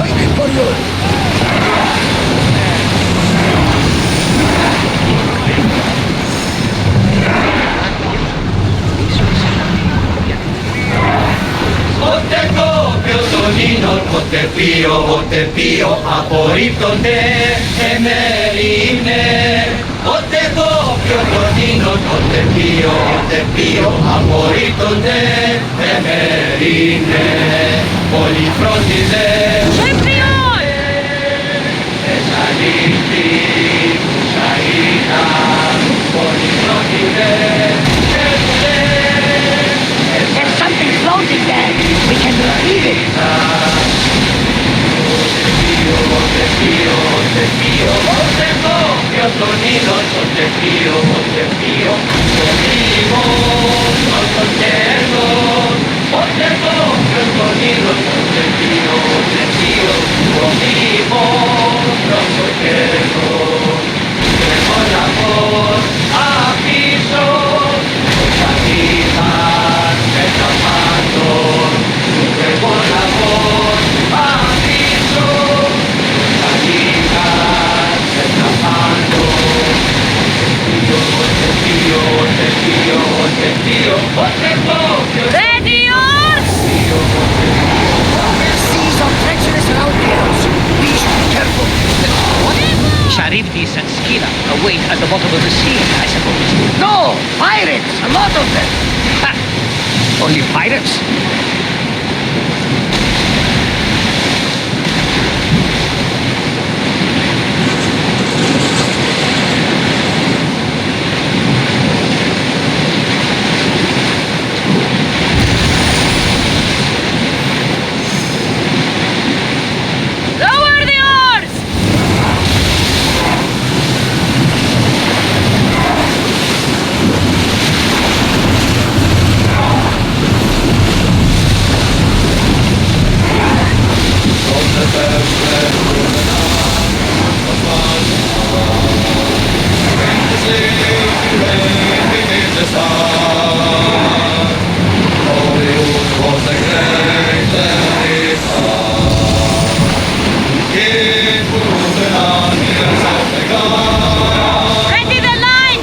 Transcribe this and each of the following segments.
waiting for you! Ote pio, aporito te, emerine. Ote copio, tonino, ote pio, aporito te, emerine. Polifrondile. Champion! Esaliti, shaita, polifrondile. There's something floating there. We can retrieve it. Te copio, tonino, te pio, conmigo, no contento. Te copio, tonino, te pio, conmigo, no contento. Con la voz a piso, salida, escapando. Con la voz a piso, salida, escapando. Ready, Seas are treacherous around here. We should be careful. Charybdis and Scylla await at the bottom of the sea, I suppose. No! Pirates! A lot of them! Ha! Only pirates? lower the oars! Ready the line!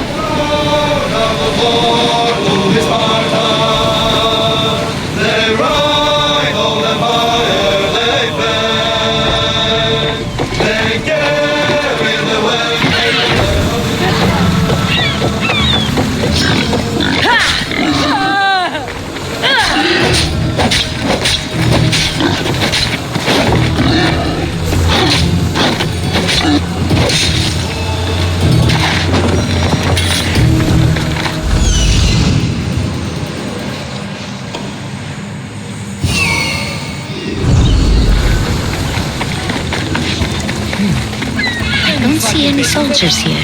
I don't see any soldiers here.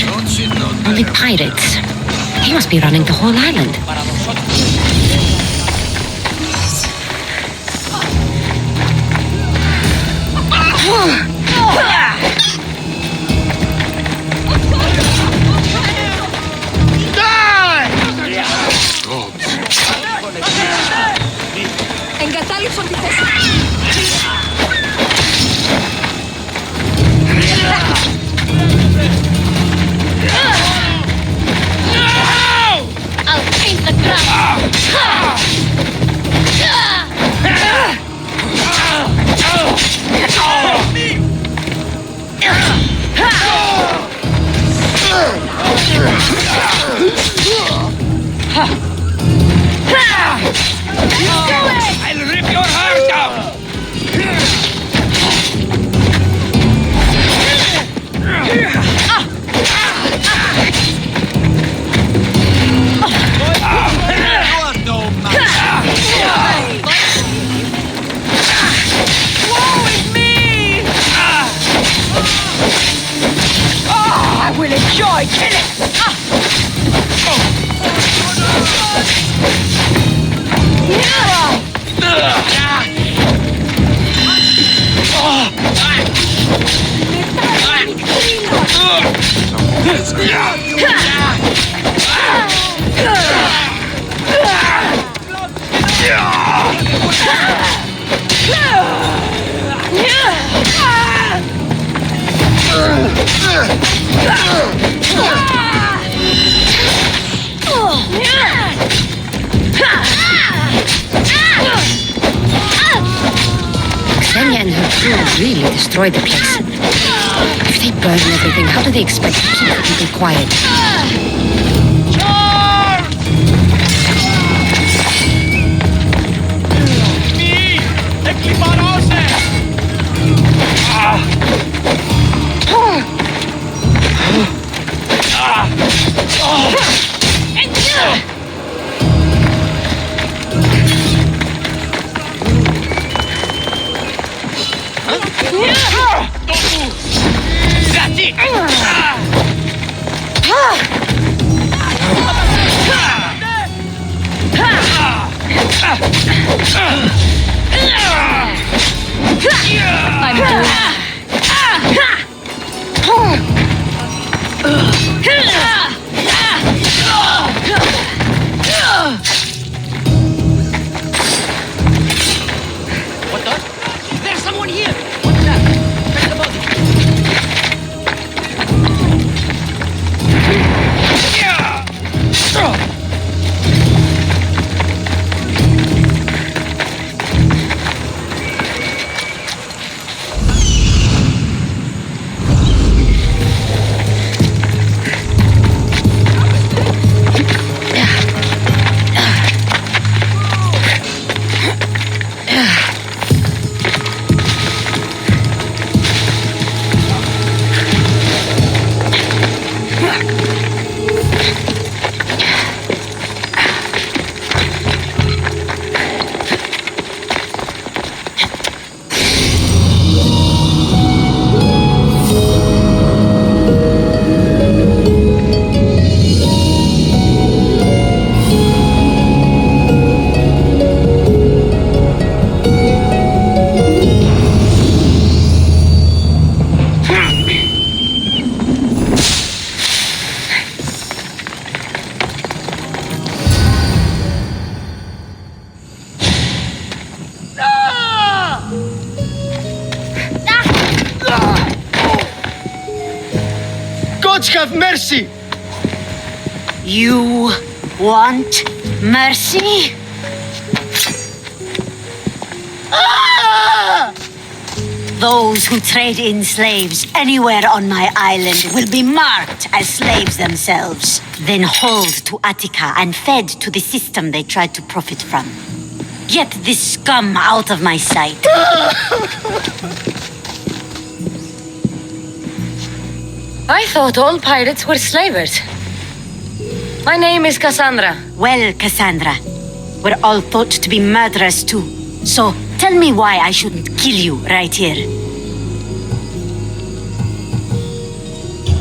Only pirates. He must be running the whole island. I'll paint the ground! I'll rip your heart out! Woe is me! I will enjoy killing! Xenia and her crew really destroyed the place. If they burn everything, how do they expect to keep the people quiet? What the? There's someone here! What's that? Press the button. Gods have mercy! You want mercy? Those who trade in slaves anywhere on my island will be marked as slaves themselves, then hauled to Attica and fed to the system they tried to profit from. Get this scum out of my sight. I thought all pirates were slavers. My name is Cassandra. Well, Cassandra, we're all thought to be murderers too. So tell me why I shouldn't kill you right here.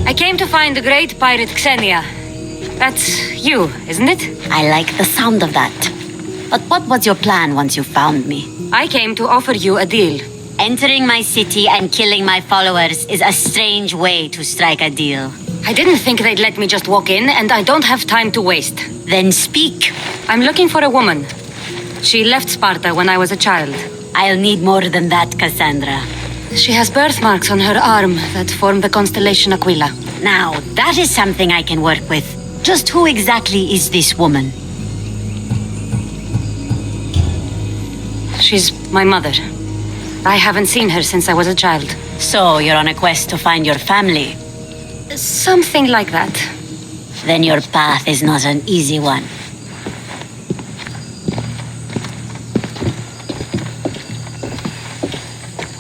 I came to find the great pirate Xenia. That's you, isn't it? I like the sound of that. But what was your plan once you found me? I came to offer you a deal. Entering my city and killing my followers is a strange way to strike a deal. I didn't think they'd let me just walk in, and I don't have time to waste. Then speak. I'm looking for a woman. She left Sparta when I was a child. I'll need more than that, Cassandra. She has birthmarks on her arm that form the constellation Aquila. Now, that is something I can work with. Just who exactly is this woman? She's my mother. I haven't seen her since I was a child. So, you're on a quest to find your family? Something like that. Then your path is not an easy one.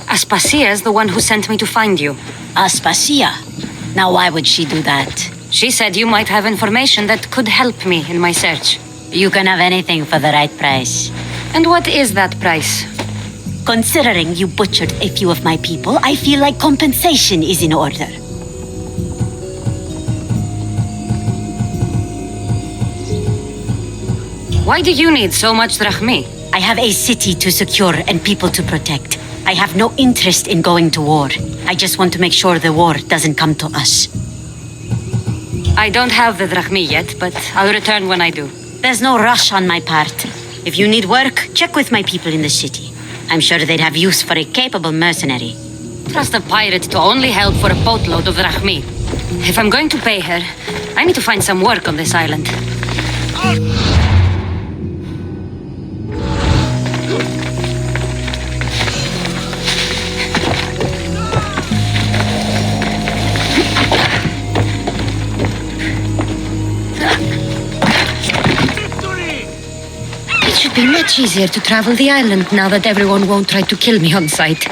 Aspasia's the one who sent me to find you. Aspasia? Now why would she do that? She said you might have information that could help me in my search. You can have anything for the right price. And what is that price? Considering you butchered a few of my people, I feel like compensation is in order. Why do you need so much drachmi? I have a city to secure and people to protect. I have no interest in going to war. I just want to make sure the war doesn't come to us. I don't have the drachmi yet, but I'll return when I do. There's no rush on my part. If you need work, check with my people in the city. I'm sure they'd have use for a capable mercenary. Trust a pirate to only help for a boatload of drachmi. If I'm going to pay her, I need to find some work on this island. It should be much easier to travel the island now that everyone won't try to kill me on sight.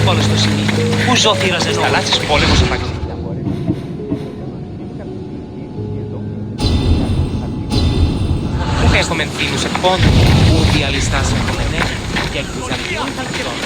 Όλο στο σημείο. Πού ζωθήρας εδώ. Καλάτσις πόλεμος επαγγελματίας. Πού έχουμε ενθύνους εκπόντου. Πού διαλυστάς εκπόμενε. Και εκβιζαντιών καλκαιρών.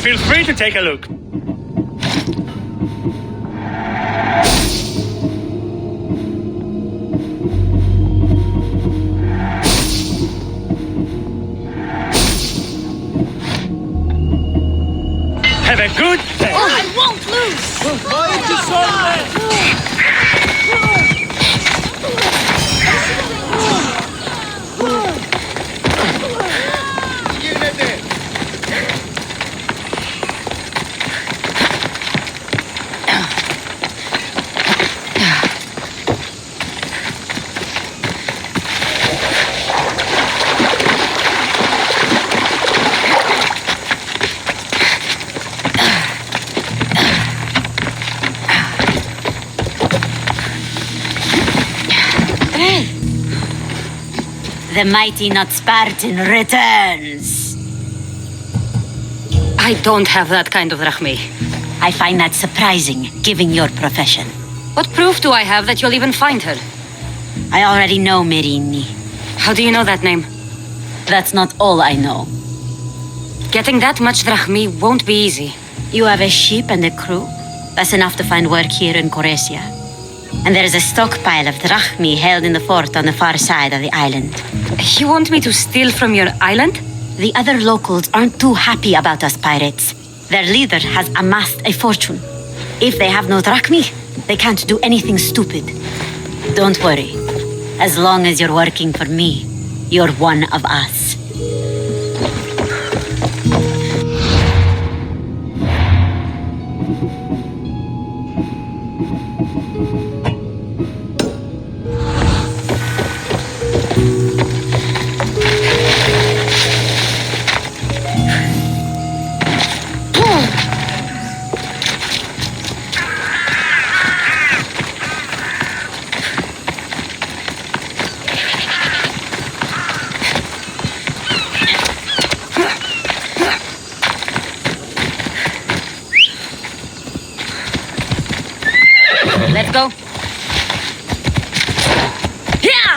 Feel free to take a look. Have a good day. I won't lose! The mighty not Spartan returns. I don't have that kind of drachmi. I find that surprising, given your profession. What proof do I have that you'll even find her? I already know Merini. How do you know that name? That's not all I know. Getting that much drachmi won't be easy. You have a ship and a crew. That's enough to find work here in Korinthia. And there is a stockpile of drachmi held in the fort on the far side of the island. You want me to steal from your island? The other locals aren't too happy about us pirates. Their leader has amassed a fortune. If they have no drachmi, they can't do anything stupid. Don't worry. As long as you're working for me, you're one of us. go. Yeah!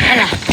Layla.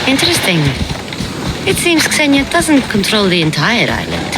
Interesting. It seems Xenia doesn't control the entire island.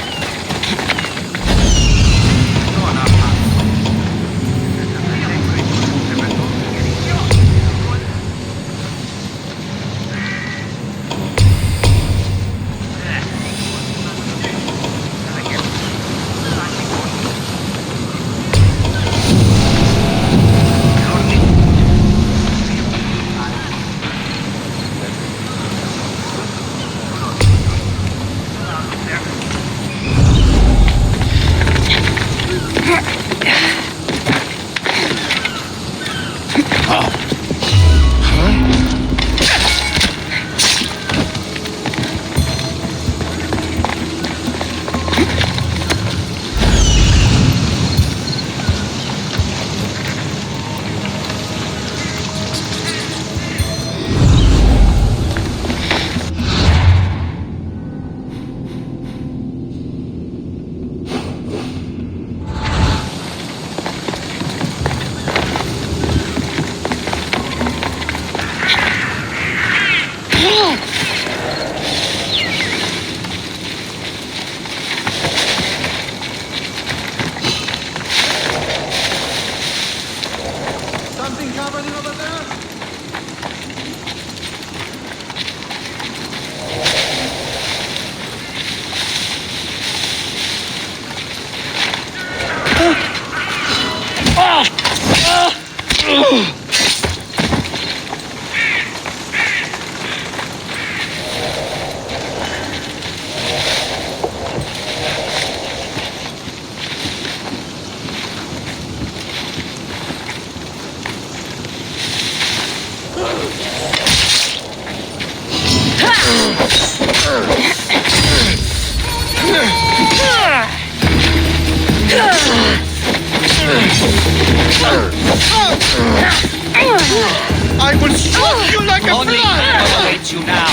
I will shoot you like a Only fly! awaits you now.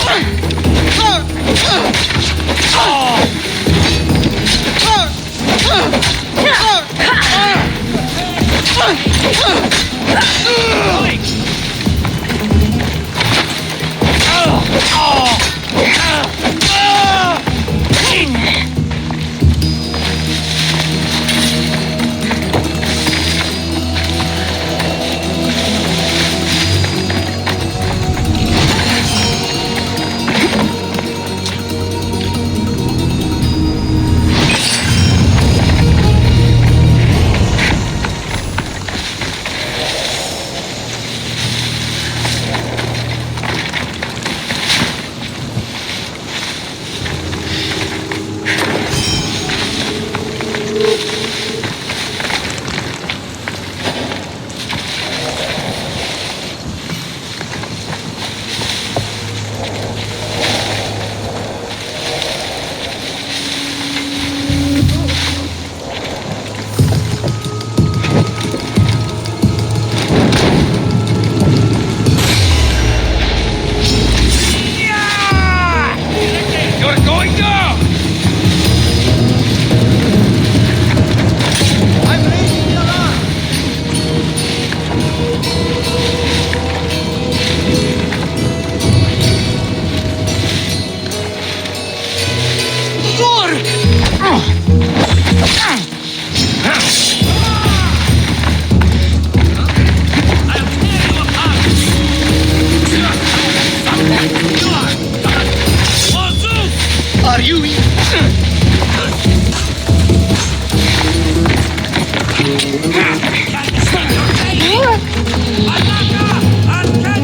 Attack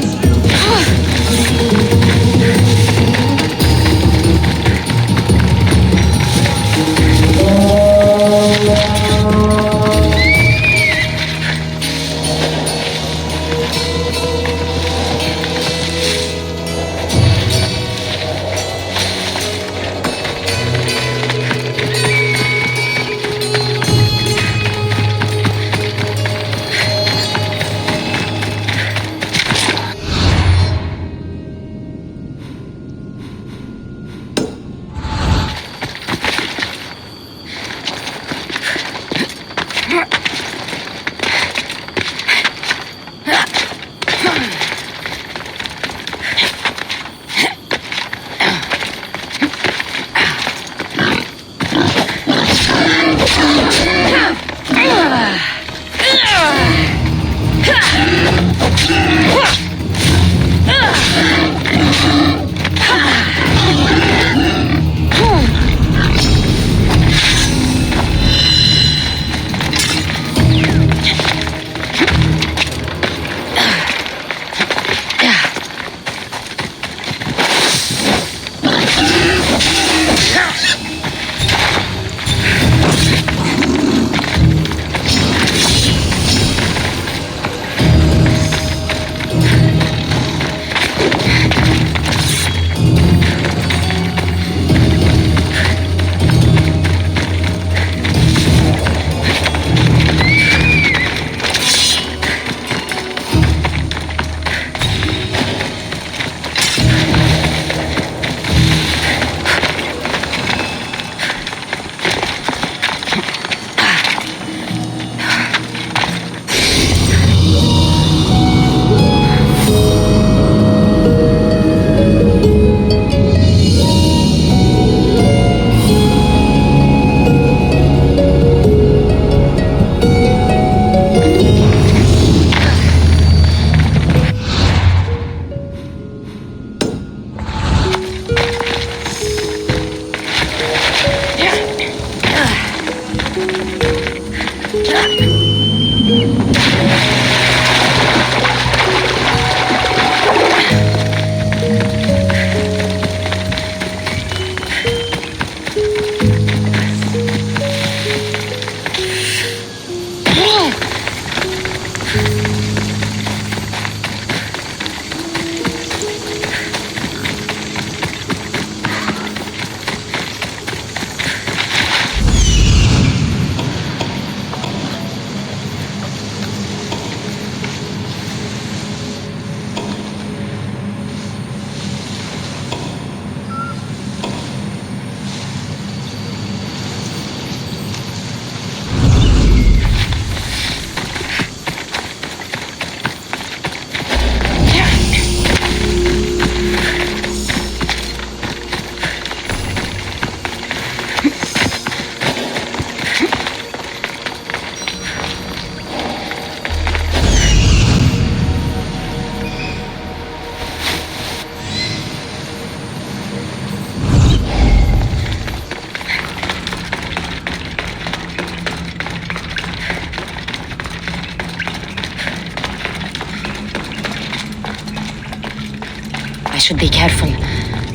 I should be careful.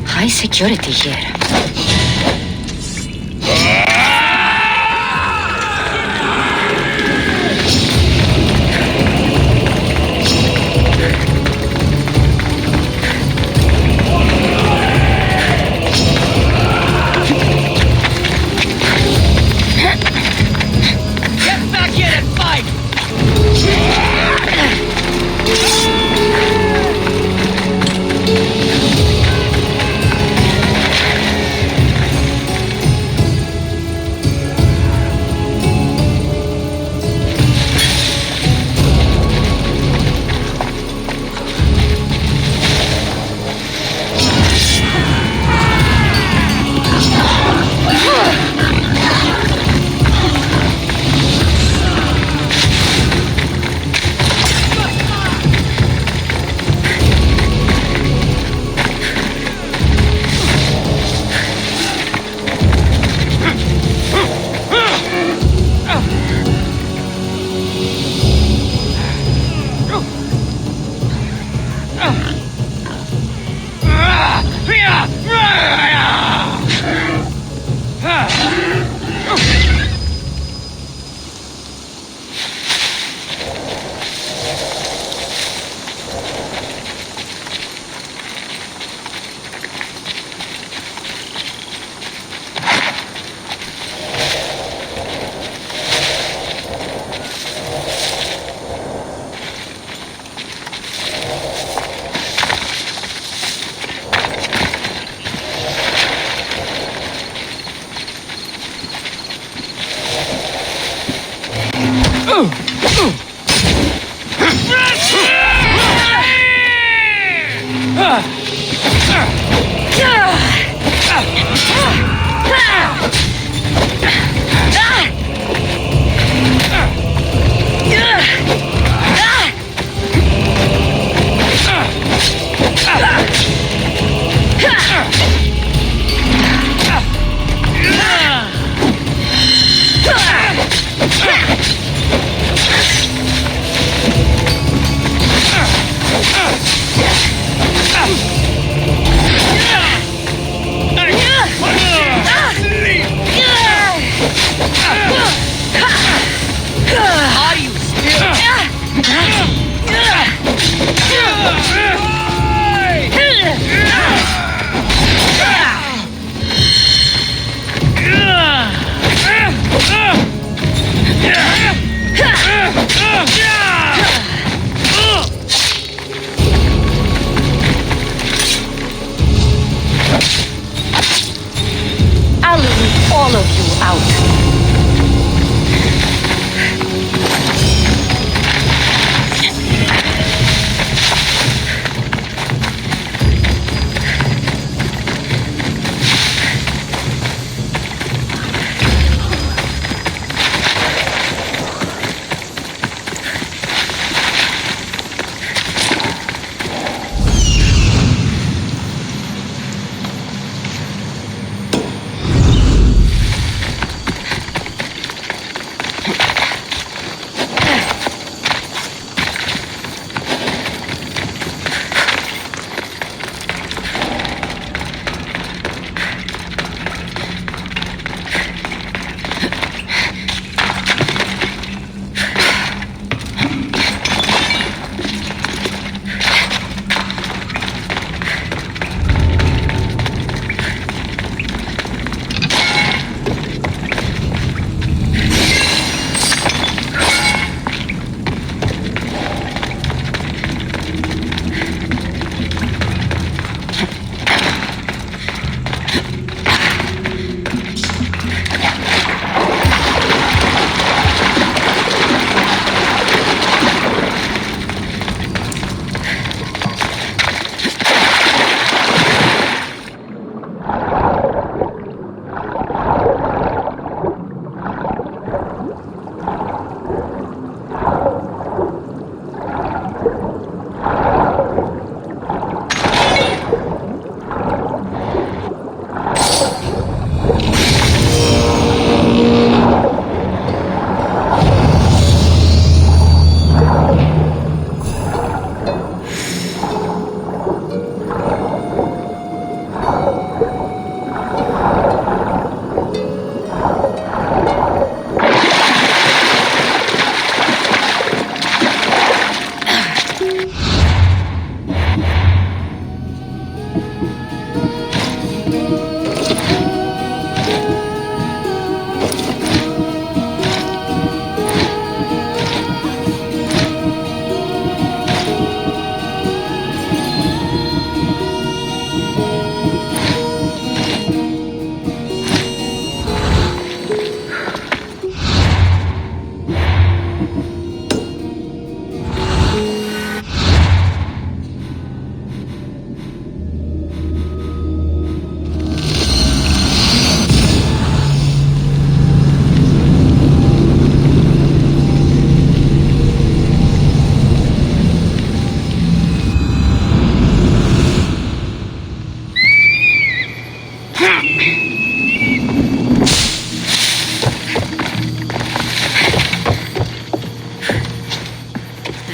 High security here. Get back here and fight! I'll leave all of you out.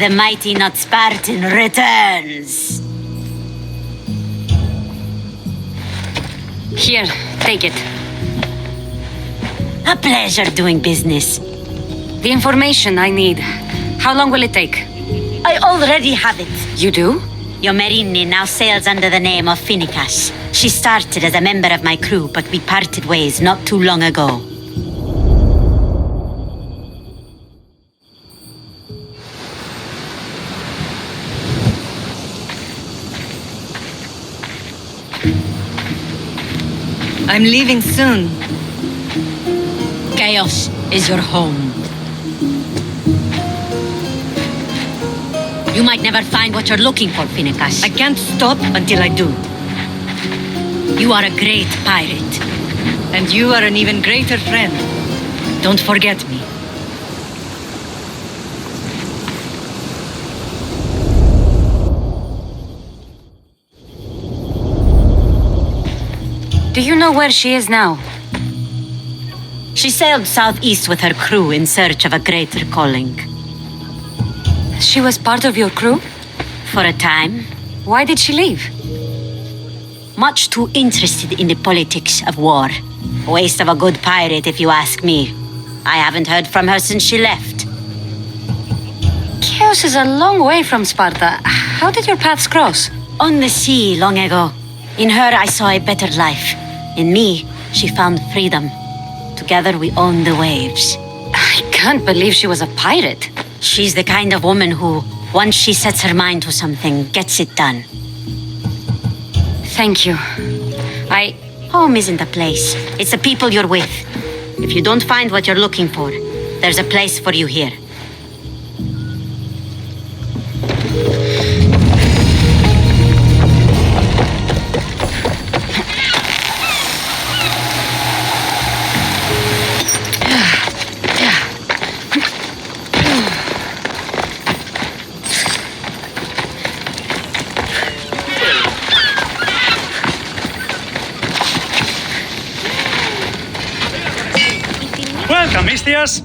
The mighty not Spartan returns. Here, take it. A pleasure doing business. The information I need. How long will it take? I already have it. You do? Your Merini now sails under the name of Finikas. She started as a member of my crew, but we parted ways not too long ago. I'm leaving soon. Chaos is your home. You might never find what you're looking for, Finikas. I can't stop until I do. You are a great pirate. And you are an even greater friend. Don't forget me. Do you know where she is now? She sailed southeast with her crew in search of a greater calling. She was part of your crew? For a time. Why did she leave? Much too interested in the politics of war. A waste of a good pirate, if you ask me. I haven't heard from her since she left. Chaos is a long way from Sparta. How did your paths cross? On the sea long ago. In her, I saw a better life. In me, she found freedom. Together, we own the waves. I can't believe she was a pirate. She's the kind of woman who, once she sets her mind to something, gets it done. Thank you. Home isn't a place. It's the people you're with. If you don't find what you're looking for, there's a place for you here. Welcome, Mistias.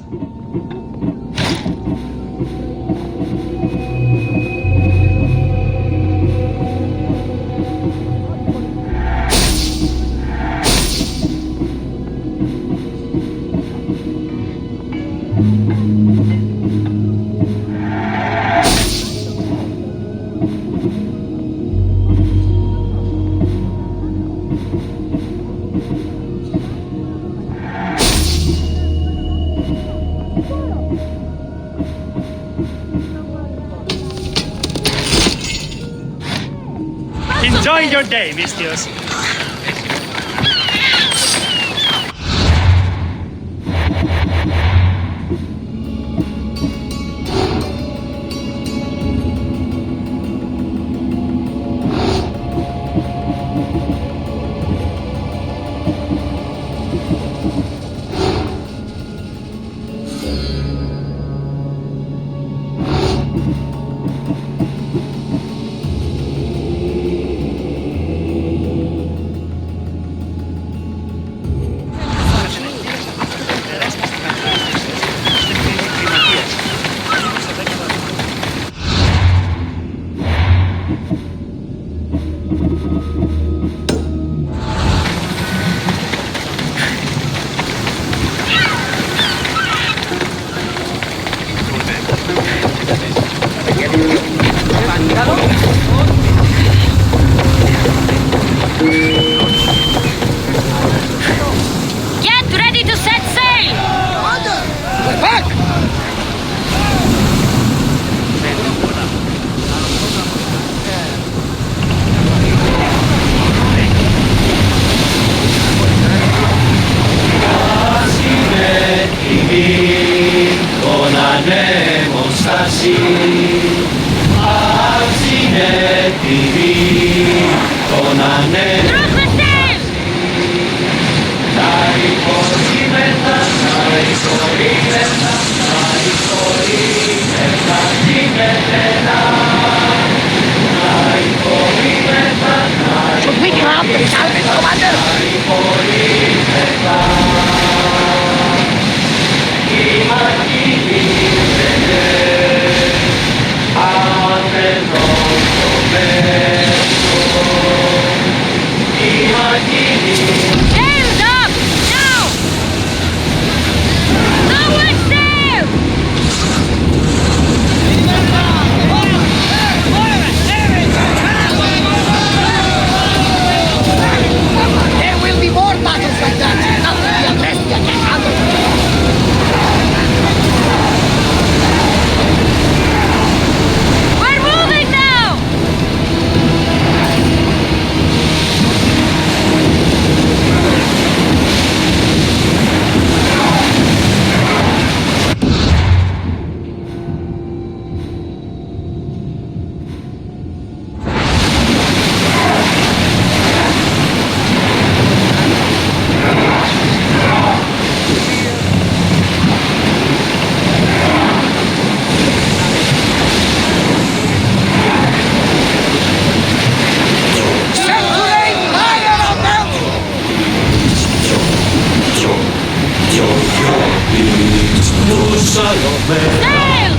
Enjoy your day, Mistias. Get ready to set sail! We're back! Drop the sail! Should we grab the salvage, Commander? Sails up! Now! Forward sail! There will be more battles like that. Nothing unless you can handle. We're moving now! Set to aim higher on them! Sail!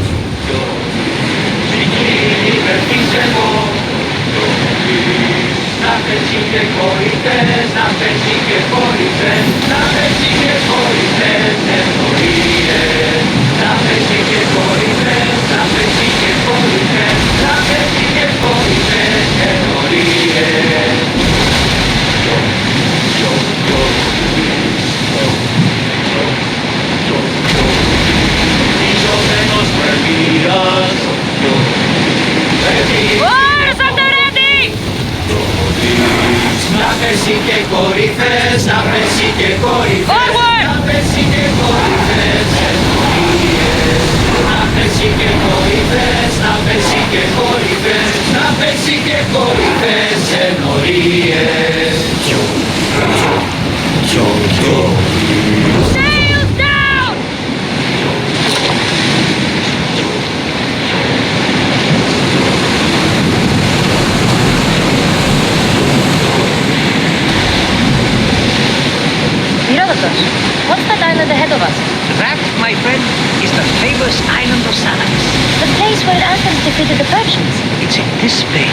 What's that island ahead of us? That, my friend, is the famous island of Salamis. The place where Athens defeated the Persians. It's in this bay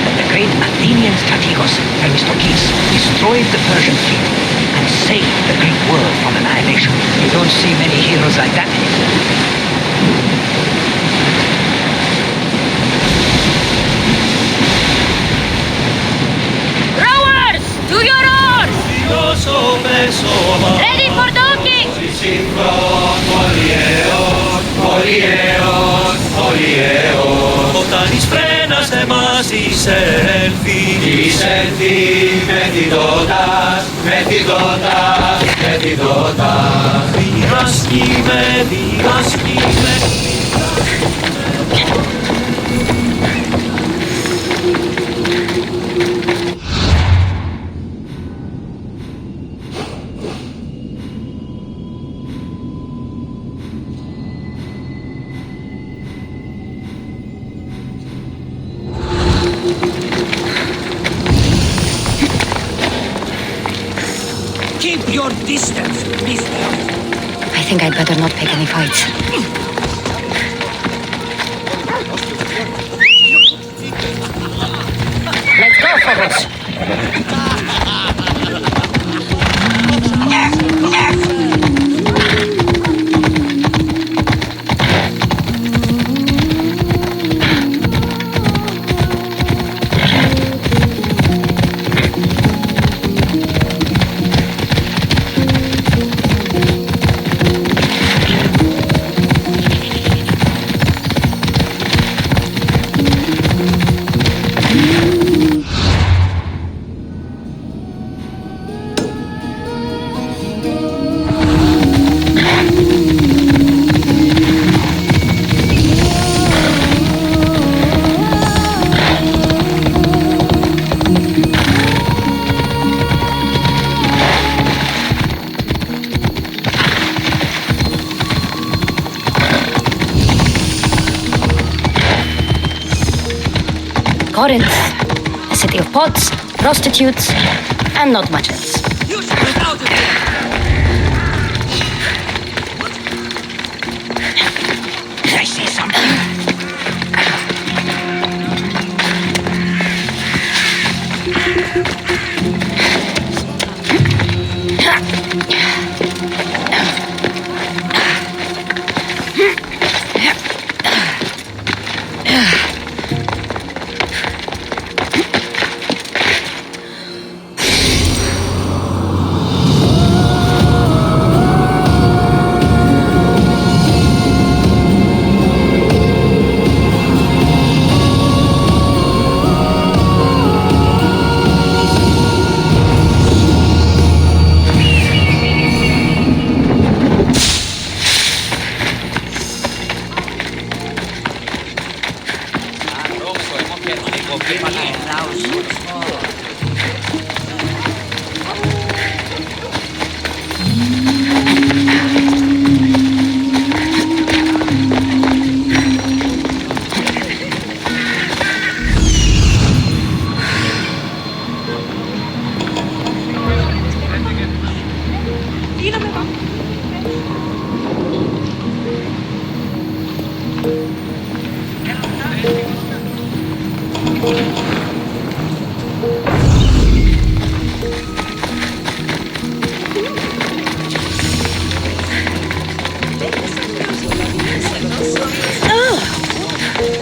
that the great Athenian strategos Themistocles destroyed the Persian fleet and saved the Greek world from annihilation. You don't see many heroes like that anymore. Rowers! To your oars! Ready for docking! Όταν εις φρένας εμάς εισέλθει με τη δότας, με τη δότας, με τη δότας. Διδάσκημε, διδάσκημε. Keep your distance, mister. I think I'd better not pick any fights. Let's go, Phobos! Corinth, a city of pots, prostitutes, and not much else. You should get out of here. Did I say something?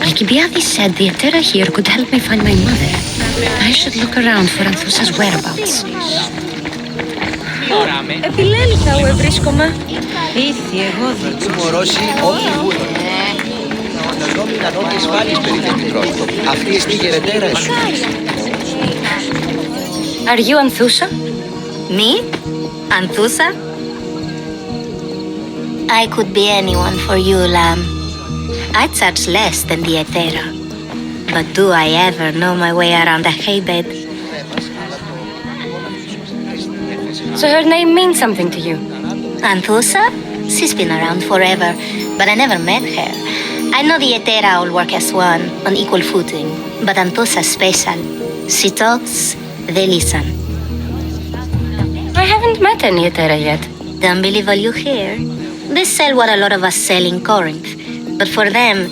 Alcibiades said the Etera here could help me find my mother. I should look around for Anthusa's whereabouts. Επιλέλθα où βρίσκομαι. Ήθη, εγώ δείξω. Μωρώσει ό,τι βούλο. Φανταζόμουν να νόμι εισφάλεις περί την πρόσωπο. Αυτή εστί γερετέρα σου. Are you Anthusa? Me? Anthusa? I could be anyone for you, lamb. I charge less than the Etera. But do I ever know my way around a haybed? So her name means something to you? Anthusa? She's been around forever, but I never met her. I know the Etera all work as one, on equal footing. But Anthusa's special. She talks, they listen. I haven't met any Etera yet. Don't believe all you hear. They sell what a lot of us sell in Corinth. But for them,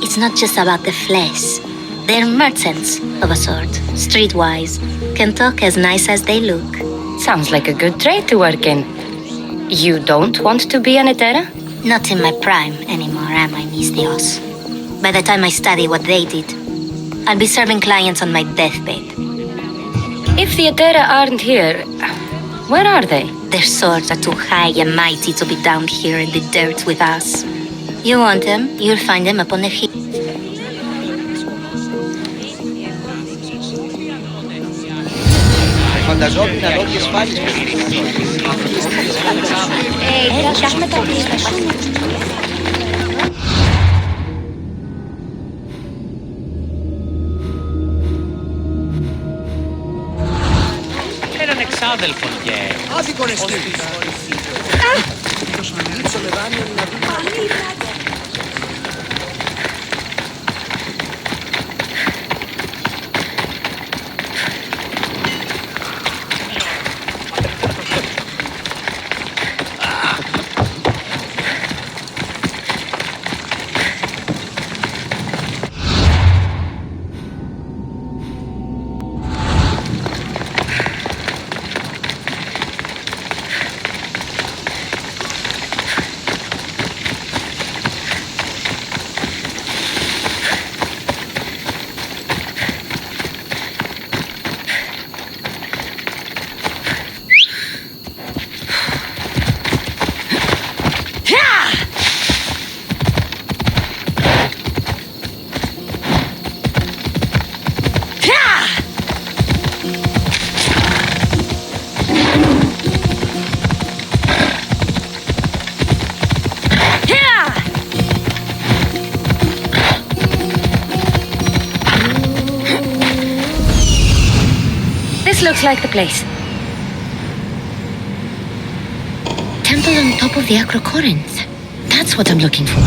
it's not just about the flesh. They're merchants of a sort, streetwise. Can talk as nice as they look. Sounds like a good trade to work in. You don't want to be an Etera? Not in my prime anymore, am I, Miss Dios? By the time I study what they did, I'll be serving clients on my deathbed. If the Etera aren't here, where are they? Their swords are too high and mighty to be down here in the dirt with us. You want them, you'll find them upon the hill. Φανταζόμουν λόγιες φάλες. φτιάχνουμε τα Έναν εξάδελφο και... Άδικον εστί. This looks like the place. Temple on top of the Acrocorinth. That's what I'm looking for.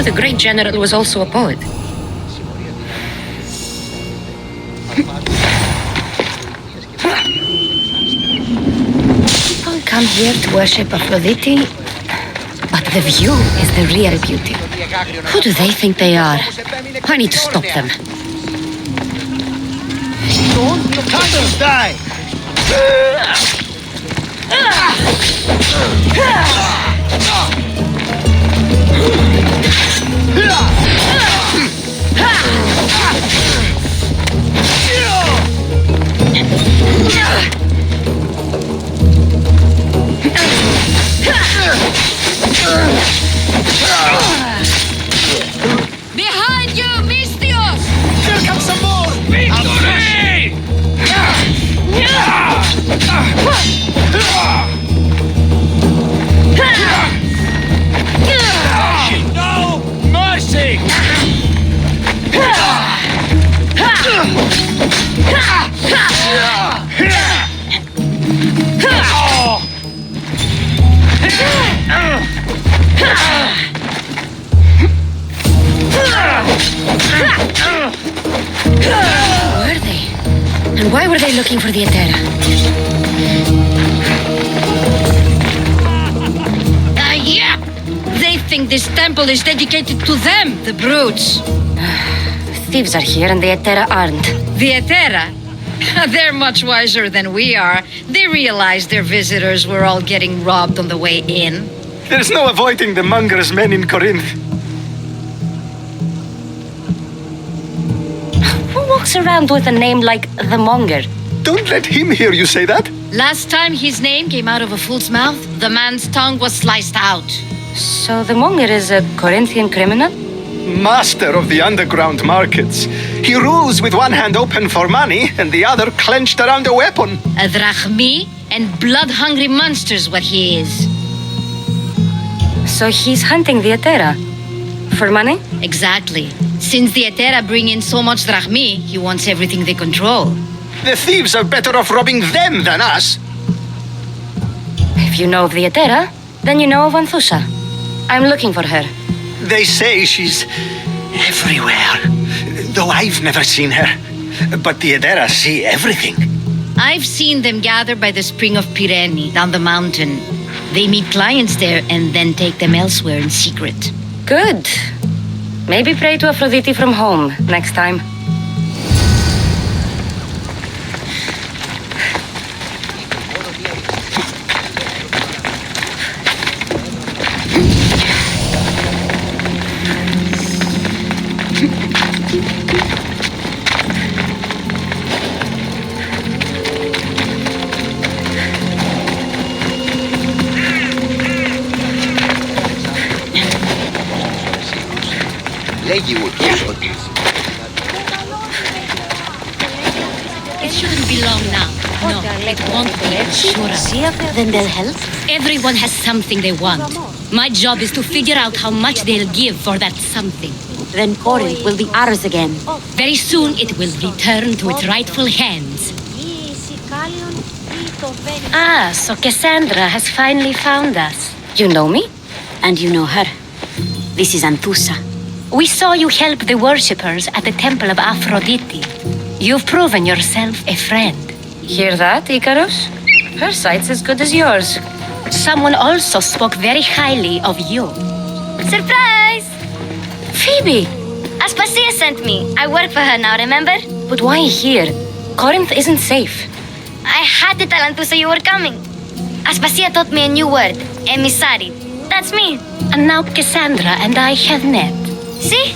The great general was also a poet. People come here to worship Aphrodite, but the view is the real beauty. Who do they think they are? I need to stop them. Candles die! Why were they looking for the Etera? Yeah! They think this temple is dedicated to them, the brutes. Thieves are here and the Etera aren't. The Etera? They're much wiser than we are. They realized their visitors were all getting robbed on the way in. There's no avoiding the monger's men in Corinth. Who walks around with a name like the Monger? Don't let him hear you say that. Last time his name came out of a fool's mouth, the man's tongue was sliced out. So the Monger is a Corinthian criminal? Master of the underground markets. He rules with one hand open for money and the other clenched around a weapon. A drachmi and blood-hungry monster's what he is. So he's hunting the Etera. For money? Exactly. Since the Etera bring in so much drachmi, he wants everything they control. The thieves are better off robbing them than us. If you know of the Etera, then you know of Anthusa. I'm looking for her. They say she's everywhere, though I've never seen her. But the Edera see everything. I've seen them gather by the spring of Pirene, down the mountain. They meet clients there and then take them elsewhere in secret. Good. Maybe pray to Aphrodite from home next time. It shouldn't be long now. No, it won't be. Sure. Then they'll help? Everyone has something they want. My job is to figure out how much they'll give for that something. Then Corinth will be ours again. Very soon it will return to its rightful hands. Ah, so Cassandra has finally found us. You know me? And you know her. This is Anthusa. We saw you help the worshippers at the temple of Aphrodite. You've proven yourself a friend. Hear that, Icarus? Her sight's as good as yours. Someone also spoke very highly of you. Surprise! Phoebe! Aspasia sent me. I work for her now, remember? But why here? Corinth isn't safe. I had to tell Anthusa you were coming. Aspasia taught me a new word, emissary. That's me. And now Cassandra and I have met. See?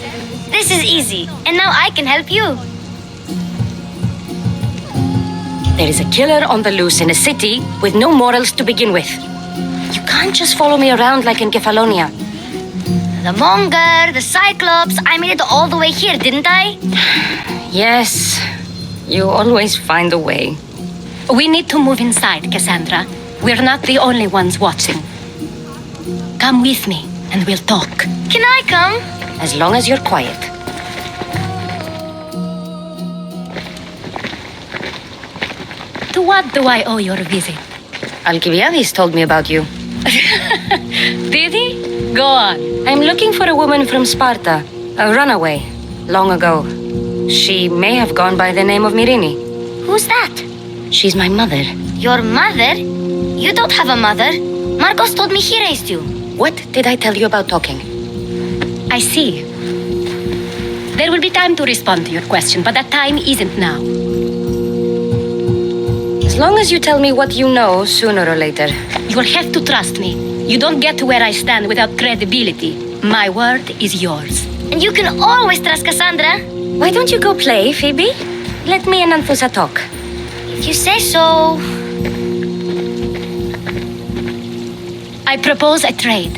This is easy. And now I can help you. There is a killer on the loose in a city with no morals to begin with. You can't just follow me around like in Kefalonia. The Monger, the Cyclops, I made it all the way here, didn't I? Yes, you always find a way. We need to move inside, Cassandra. We're not the only ones watching. Come with me and we'll talk. Can I come? As long as you're quiet. To what do I owe your visit? Alcibiades told me about you. Did he? Go on. I'm looking for a woman from Sparta, a runaway, long ago. She may have gone by the name of Myrine. Who's that? She's my mother. Your mother? You don't have a mother. Marcos told me he raised you. What did I tell you about talking? I see. There will be time to respond to your question, but that time isn't now. As long as you tell me what you know, sooner or later. You'll have to trust me. You don't get to where I stand without credibility. My word is yours. And you can always trust Cassandra. Why don't you go play, Phoebe? Let me and Anthusa talk. If you say so. I propose a trade.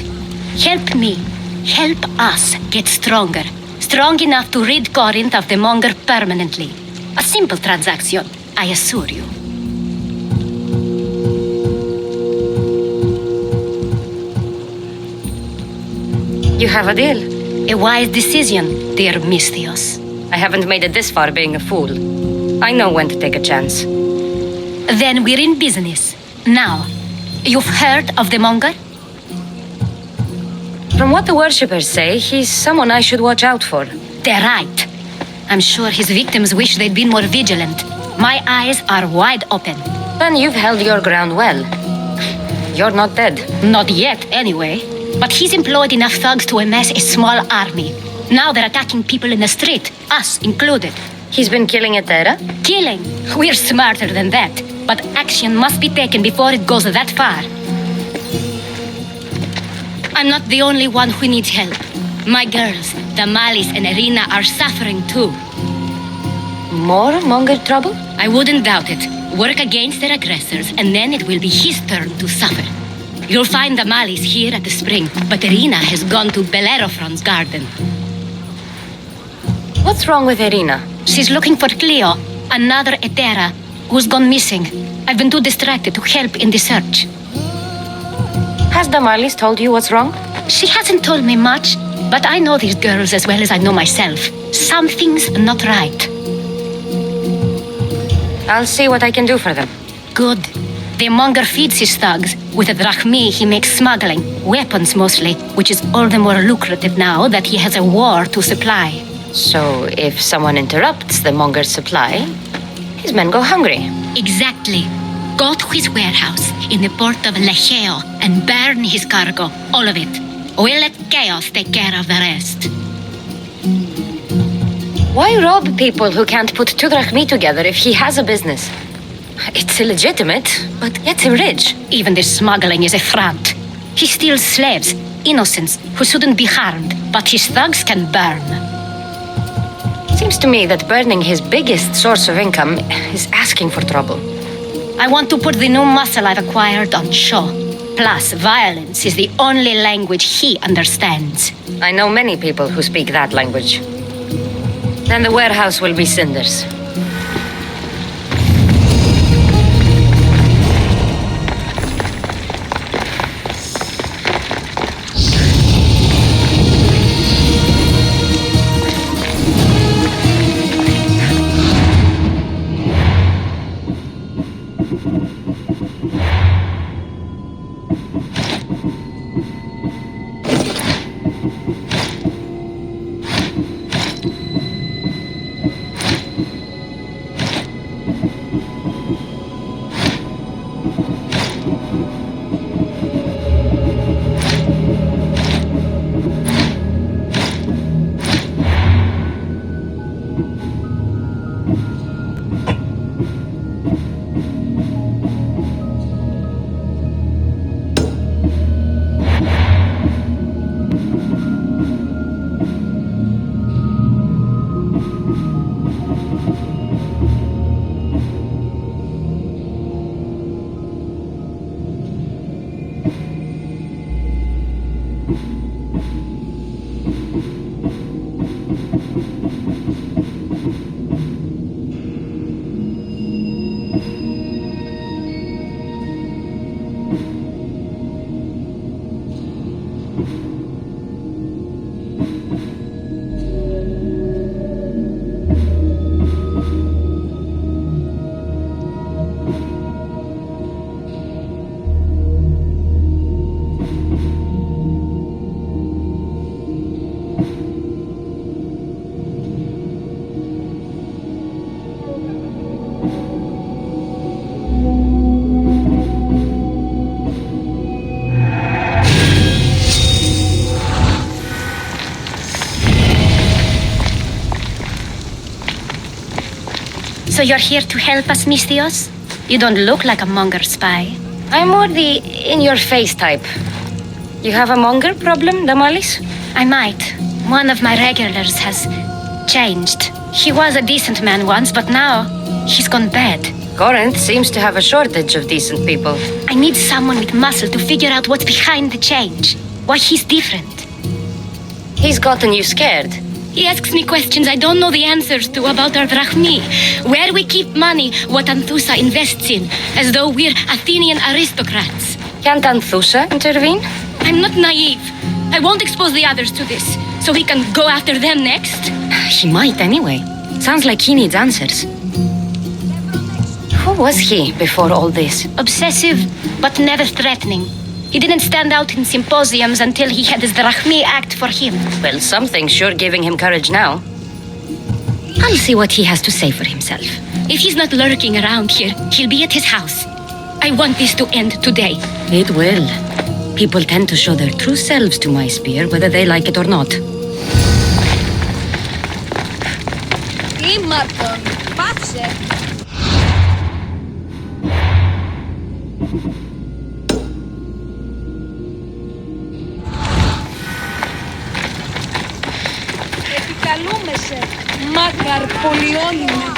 Help me. Help us get stronger. Strong enough to rid Corinth of the Monger permanently. A simple transaction, I assure you. You have a deal. A wise decision, dear Misthios. I haven't made it this far being a fool. I know when to take a chance. Then we're in business. Now, you've heard of the Monger? From what the worshippers say, he's someone I should watch out for. They're right. I'm sure his victims wish they'd been more vigilant. My eyes are wide open. Then you've held your ground well. You're not dead. Not yet, anyway. But he's employed enough thugs to amass a small army. Now they're attacking people in the street, us included. He's been killing a Terra? Killing? We're smarter than that. But action must be taken before it goes that far. I'm not the only one who needs help. My girls, Damalis and Irina, are suffering too. More Monger trouble? I wouldn't doubt it. Work against their aggressors, and then it will be his turn to suffer. You'll find Damalis here at the spring, but Irina has gone to Bellerophon's garden. What's wrong with Irina? She's looking for Cleo, another Etera, who's gone missing. I've been too distracted to help in the search. Has Damalis told you what's wrong? She hasn't told me much, but I know these girls as well as I know myself. Something's not right. I'll see what I can do for them. Good. The monger feeds his thugs. With the drachmi, he makes smuggling, weapons mostly, which is all the more lucrative now that he has a war to supply. So if someone interrupts the monger's supply, his men go hungry. Exactly. Go to his warehouse in the port of Lecheo and burn his cargo, all of it. We'll let chaos take care of the rest. Why rob people who can't put 2 drachmi together if he has a business? It's illegitimate, but gets him rich. Even the smuggling is a front. He steals slaves, innocents, who shouldn't be harmed, but his thugs can burn. Seems to me that burning his biggest source of income is asking for trouble. I want to put the new muscle I've acquired on show. Plus, violence is the only language he understands. I know many people who speak that language. Then the warehouse will be cinders. So you're here to help us, Mistios? You don't look like a monger spy. I'm more the in-your-face type. You have a monger problem, Damalis? I might. One of my regulars has changed. He was a decent man once, but now he's gone bad. Corinth seems to have a shortage of decent people. I need someone with muscle to figure out what's behind the change. Why he's different. He's gotten you scared. He asks me questions I don't know the answers to about our drachmi, where we keep money, what Anthusa invests in, as though we're Athenian aristocrats. Can't Anthusa intervene? I'm not naive. I won't expose the others to this, so he can go after them next. He might anyway. Sounds like he needs answers. Who was he before all this? Obsessive, but never threatening. He didn't stand out in symposiums until he had his drachmi act for him. Well, something's sure giving him courage now. I'll see what he has to say for himself. If he's not lurking around here, he'll be at his house. I want this to end today. It will. People tend to show their true selves to my spear, whether they like it or not. Ήμαρτον, πάψε. Επικαλούμε σε, μάκαρ πολυώνυμε.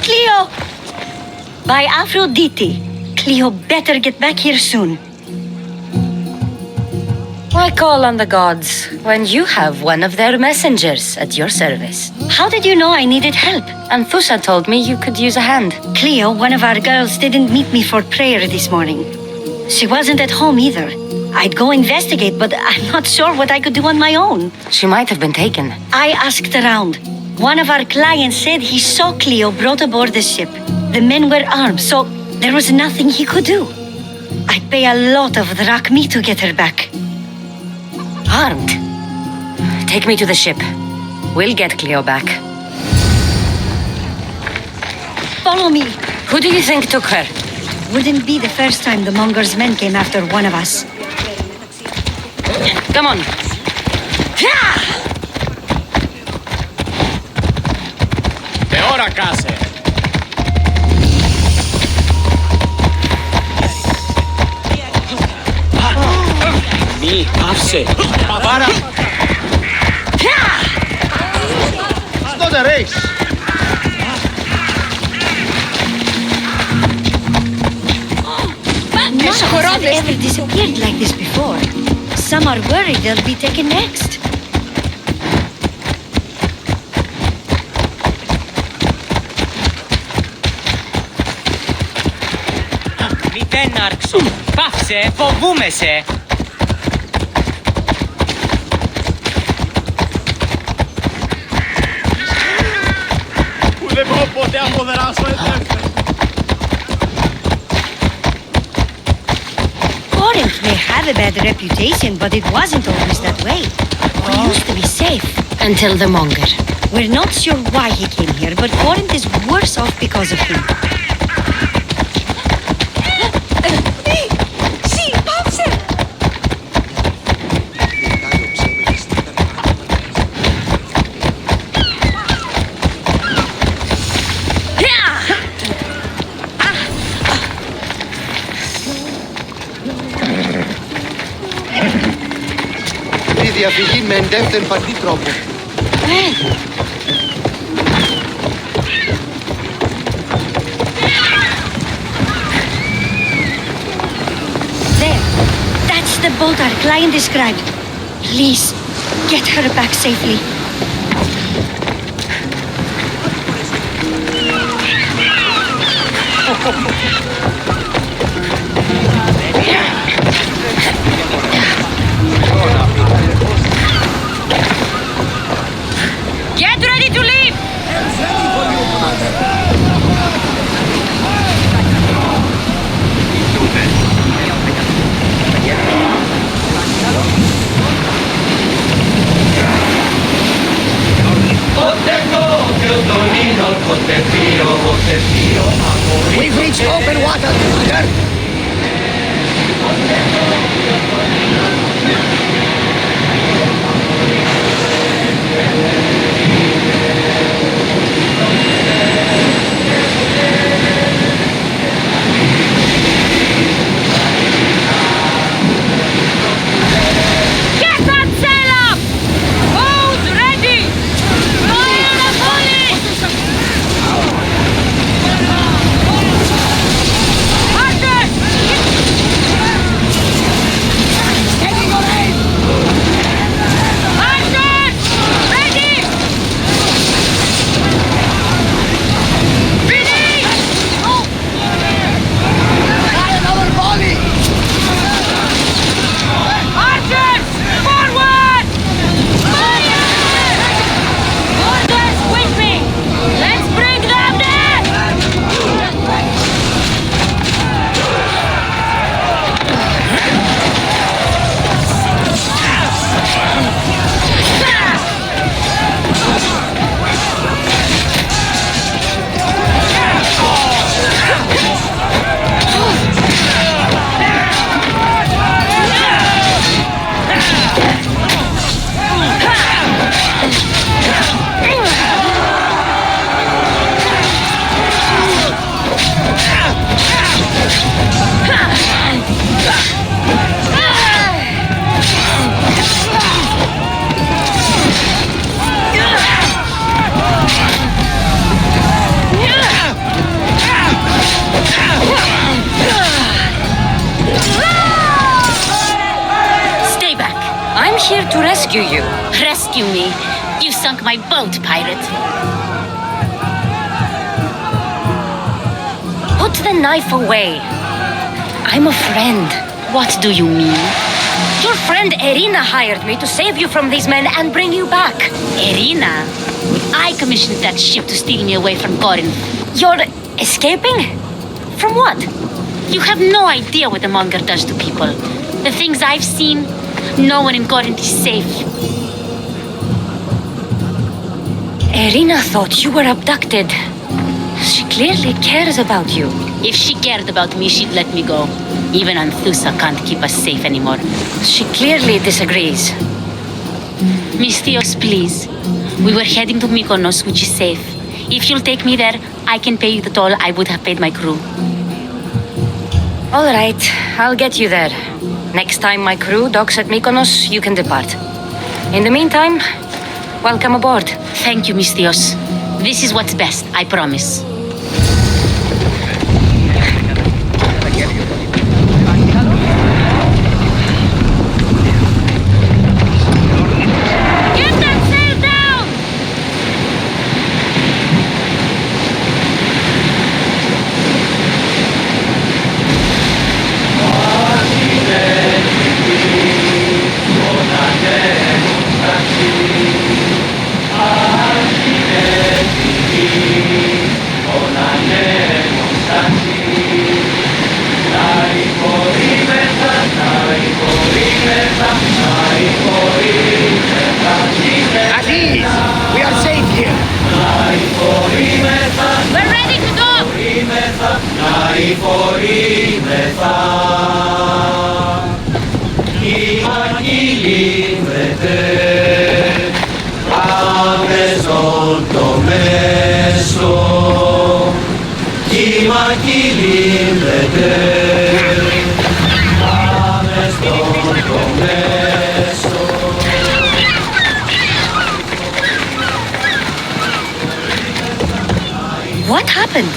Cleo! By Aphrodite. Cleo better get back here soon. Why call on the gods when you have one of their messengers at your service? How did you know I needed help? Anthusa told me you could use a hand. Cleo, one of our girls, didn't meet me for prayer this morning. She wasn't at home either. I'd go investigate, but I'm not sure what I could do on my own. She might have been taken. I asked around. One of our clients said he saw Cleo brought aboard the ship. The men were armed, so there was nothing he could do. I'd pay a lot of drachmi to get her back. Armed? Take me to the ship. We'll get Cleo back. Follow me. Who do you think took her? Wouldn't be the first time the Monger's men came after one of us. Come on. De ora case. Mi άφησε. Παπάρα. It's not a race. None have ever disappeared like this before. Some are worried they'll be taken next. Μη δεν άρξω. Πάυσε, φοβούμαι σε. Που δεν μπορώ ποτέ να αποδράσω ελεύθερα. Corinth may have a bad reputation, but it wasn't always that way. We used to be safe. Until the Monger. We're not sure why he came here, but Corinth is worse off because of him. Η διαφυγή με εντεύθεν παντή τρόπο. There. That's the boat our client described. Please, get her back safely. here to rescue you. Rescue me? You sunk my boat, pirate. Put the knife away. I'm a friend. What do you mean? Your friend Irina hired me to save you from these men and bring you back. Irina? I commissioned that ship to steal me away from Corinth. You're escaping? From what? You have no idea what the monger does to people. The things I've seen, no one in Corinth is safe. Irina thought you were abducted. She clearly cares about you. If she cared about me, she'd let me go. Even Anthusa can't keep us safe anymore. She clearly disagrees. Misthios, please. We were heading to Mykonos, which is safe. If you'll take me there, I can pay you the toll I would have paid my crew. All right, I'll get you there. Next time my crew docks at Mykonos, you can depart. In the meantime, welcome aboard. Thank you, Misthios. This is what's best, I promise. At ease! We are safe here! We're ready to go! What happened?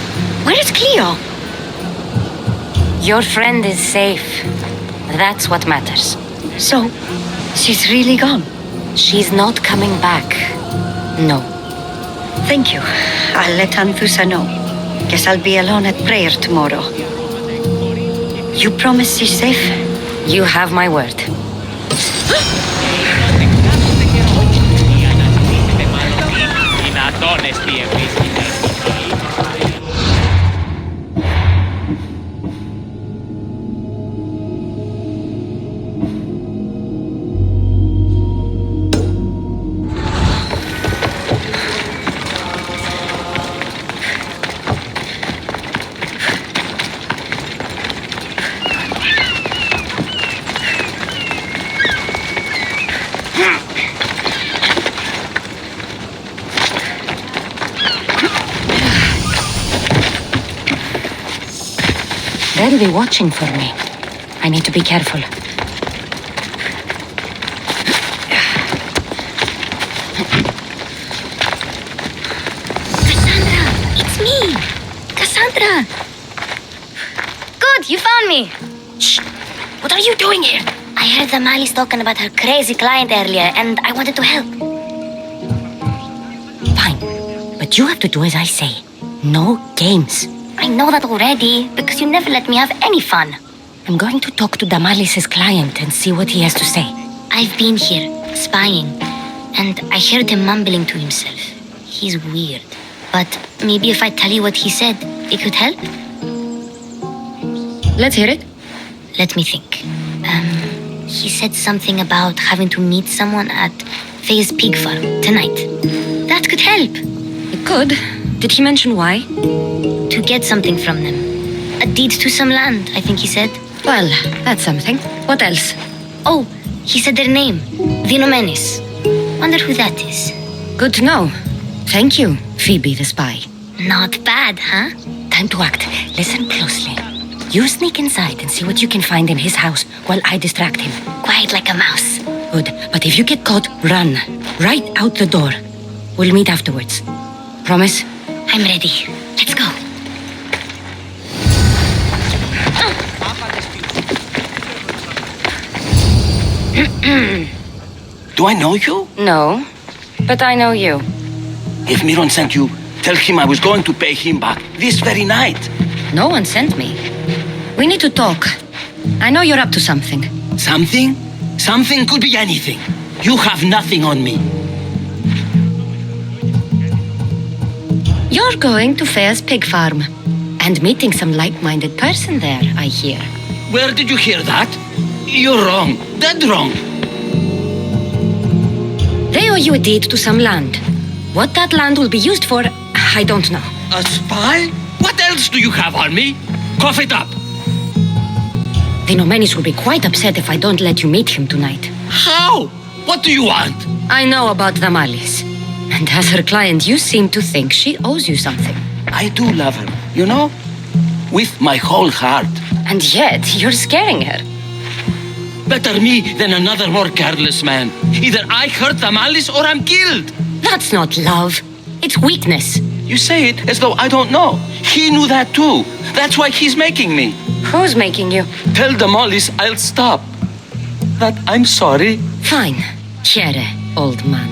Where is Cleo? Your friend is safe. That's what matters. So, she's really gone? She's not coming back. No. Thank you. I'll let Anthusa know. Guess I'll be alone at prayer tomorrow. You promise she's safe? You have my word. still be watching for me. I need to be careful. Cassandra, it's me. Cassandra. Good, you found me. Shh! What are you doing here? I heard the Mali's talking about her crazy client earlier, and I wanted to help. Fine, but you have to do as I say. No games. I know that already, because you never let me have any fun. I'm going to talk to Damalis's client and see what he has to say. I've been here, spying, and I heard him mumbling to himself. He's weird. But maybe if I tell you what he said, it could help? Let's hear it. Let me think. He said something about having to meet someone at Faye's pig farm tonight. That could help. It could. Did he mention why? To get something from them. A deed to some land, I think he said. Well, that's something. What else? Oh, he said their name. Vinomenes. Wonder who that is. Good to know. Thank you, Phoebe the spy. Not bad, huh? Time to act. Listen closely. You sneak inside and see what you can find in his house while I distract him. Quiet like a mouse. Good. But if you get caught, run. Right out the door. We'll meet afterwards. Promise? I'm ready. Let's go. Do I know you? No, but I know you. If Miron sent you, tell him I was going to pay him back this very night. No one sent me. We need to talk. I know you're up to something. Something? Something could be anything. You have nothing on me. You're going to Faye's pig farm and meeting some like-minded person there, I hear. Where did you hear that? You're wrong. Dead wrong. They owe you a deed to some land. What that land will be used for, I don't know. A spy? What else do you have on me? Cough it up. Vinomenes will be quite upset if I don't let you meet him tonight. How? What do you want? I know about the Malis. And as her client, you seem to think she owes you something. I do love her, you know? With my whole heart. And yet, you're scaring her. Better me than another more careless man. Either I hurt the malice or I'm killed. That's not love. It's weakness. You say it as though I don't know. He knew that too. That's why he's making me. Who's making you? Tell the malice I'll stop. That I'm sorry. Fine. Here, old man.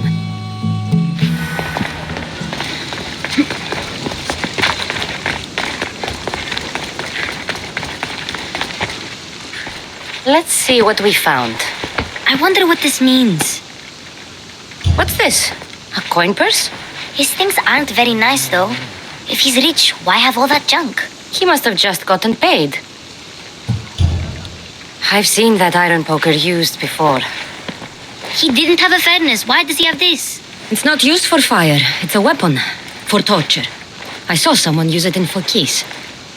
Let's see what we found. I wonder what this means. What's this? A coin purse? His things aren't very nice, though. If he's rich, why have all that junk? He must have just gotten paid. I've seen that iron poker used before. He didn't have a furnace. Why does he have this? It's not used for fire. It's a weapon. For torture. I saw someone use it in Phokis.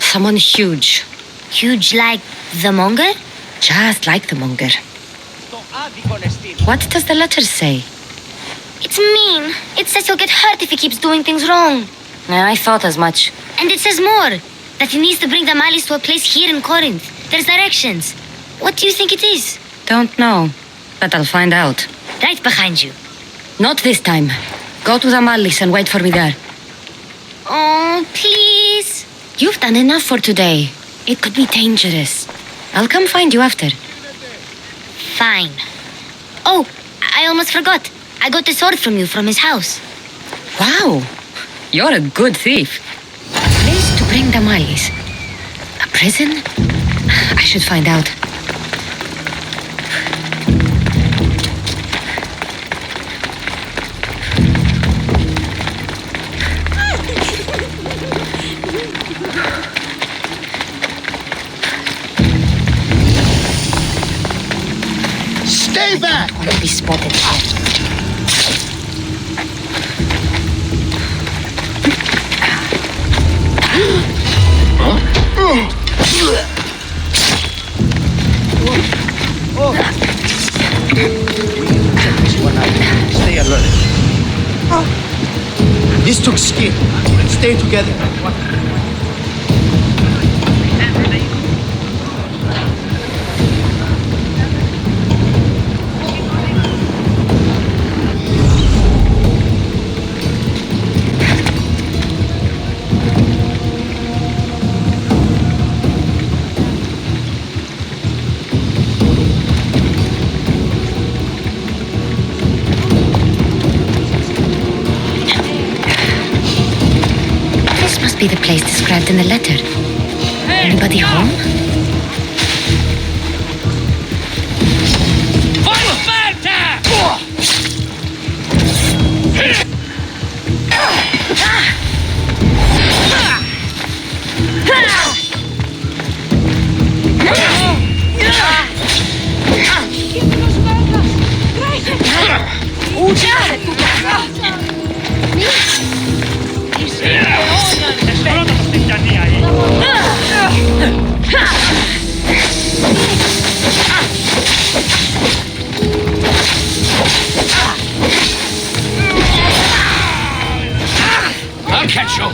Someone huge. Huge like the monger? Just like the monger. What does the letter say? It's mean. It says he'll get hurt if he keeps doing things wrong. I thought as much. And it says more. That he needs to bring the Malis to a place here in Corinth. There's directions. What do you think it is? Don't know. But I'll find out. Right behind you. Not this time. Go to the Malis and wait for me there. Oh, please. You've done enough for today. It could be dangerous. I'll come find you after. Fine. Oh, I almost forgot. I got the sword from you from his house. Wow. You're a good thief. A place to bring the Malis. A prison? I should find out. Stay back! I want to be spotted. Stay alert. This took skill. Stay together. must be the place described in the letter. Anybody home? I'll catch you.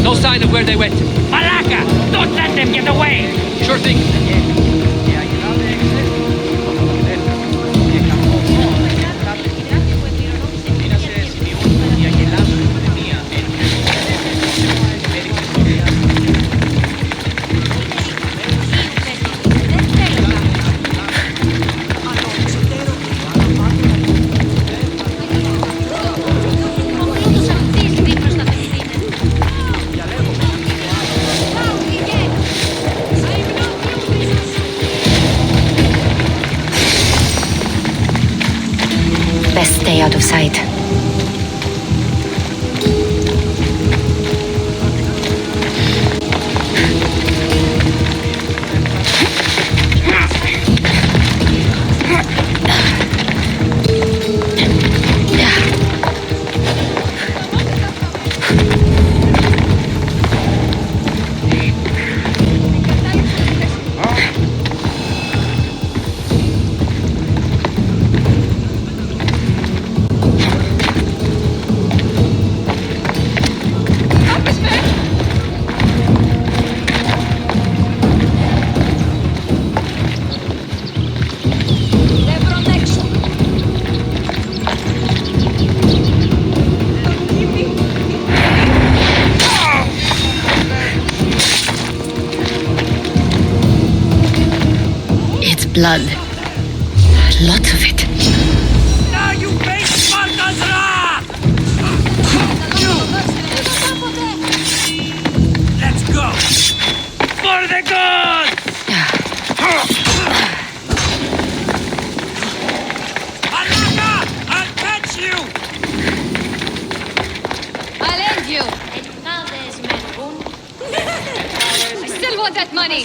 No sign of where they went. Malaka! Don't let them get away! Sure thing. Stay out of sight. Blood. Lots of it. Now you face Sparta's wrath! Let's go! For the gods! Malaka! I'll catch you! I'll end you! I still want that money!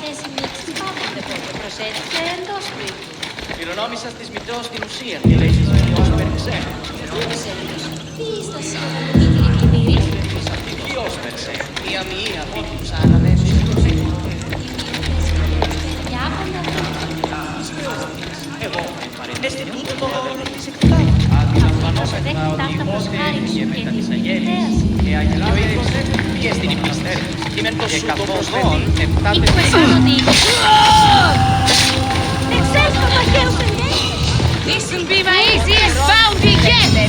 Κληρονόμησα στις μητρός στην ουσία και λέει στις μητρός περιξέ. This'll be my easiest bounty yet!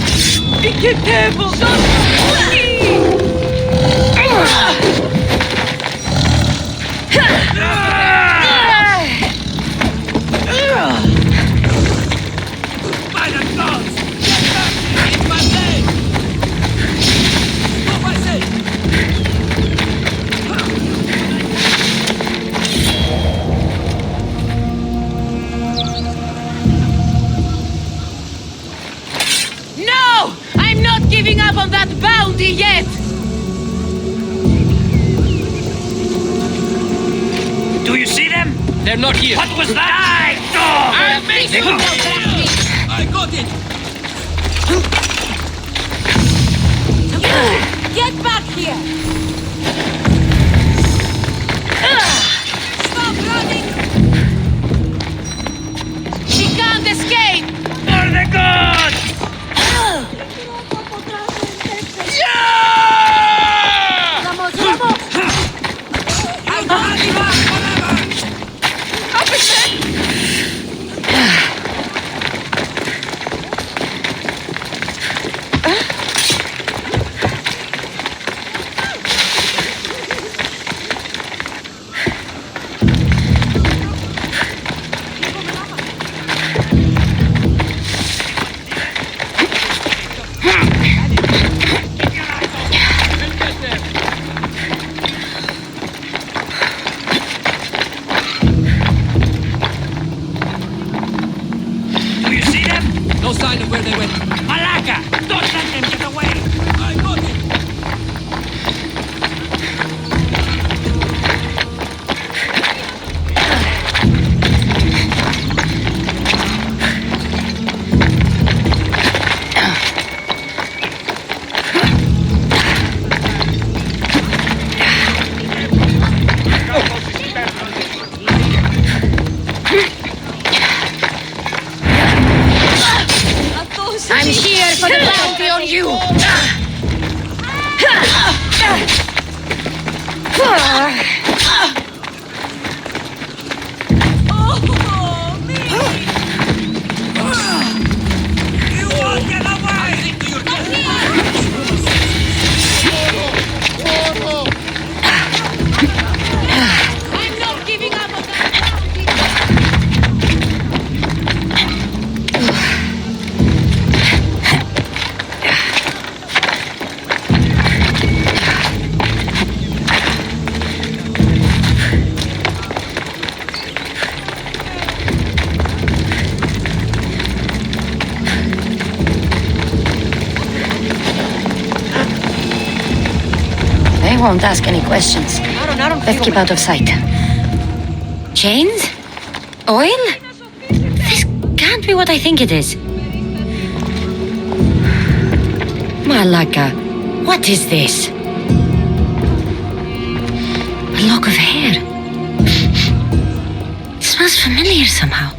No! I'm not giving up on that bounty yet! Do you see them? They're not here. What was that? I'll make you know that! I got it! Get back here! Stop running! She can't escape! For the gods! No sign of where they went. Malaka! Don't let them get away! I got it! I'm here for the bounty on you! You won't get away! I'm not giving up on that bounty! They won't ask any questions. Let's keep out of sight. Chains? Oil? This can't be what I think it is. Malaka, what is this? A lock of hair. It smells familiar somehow.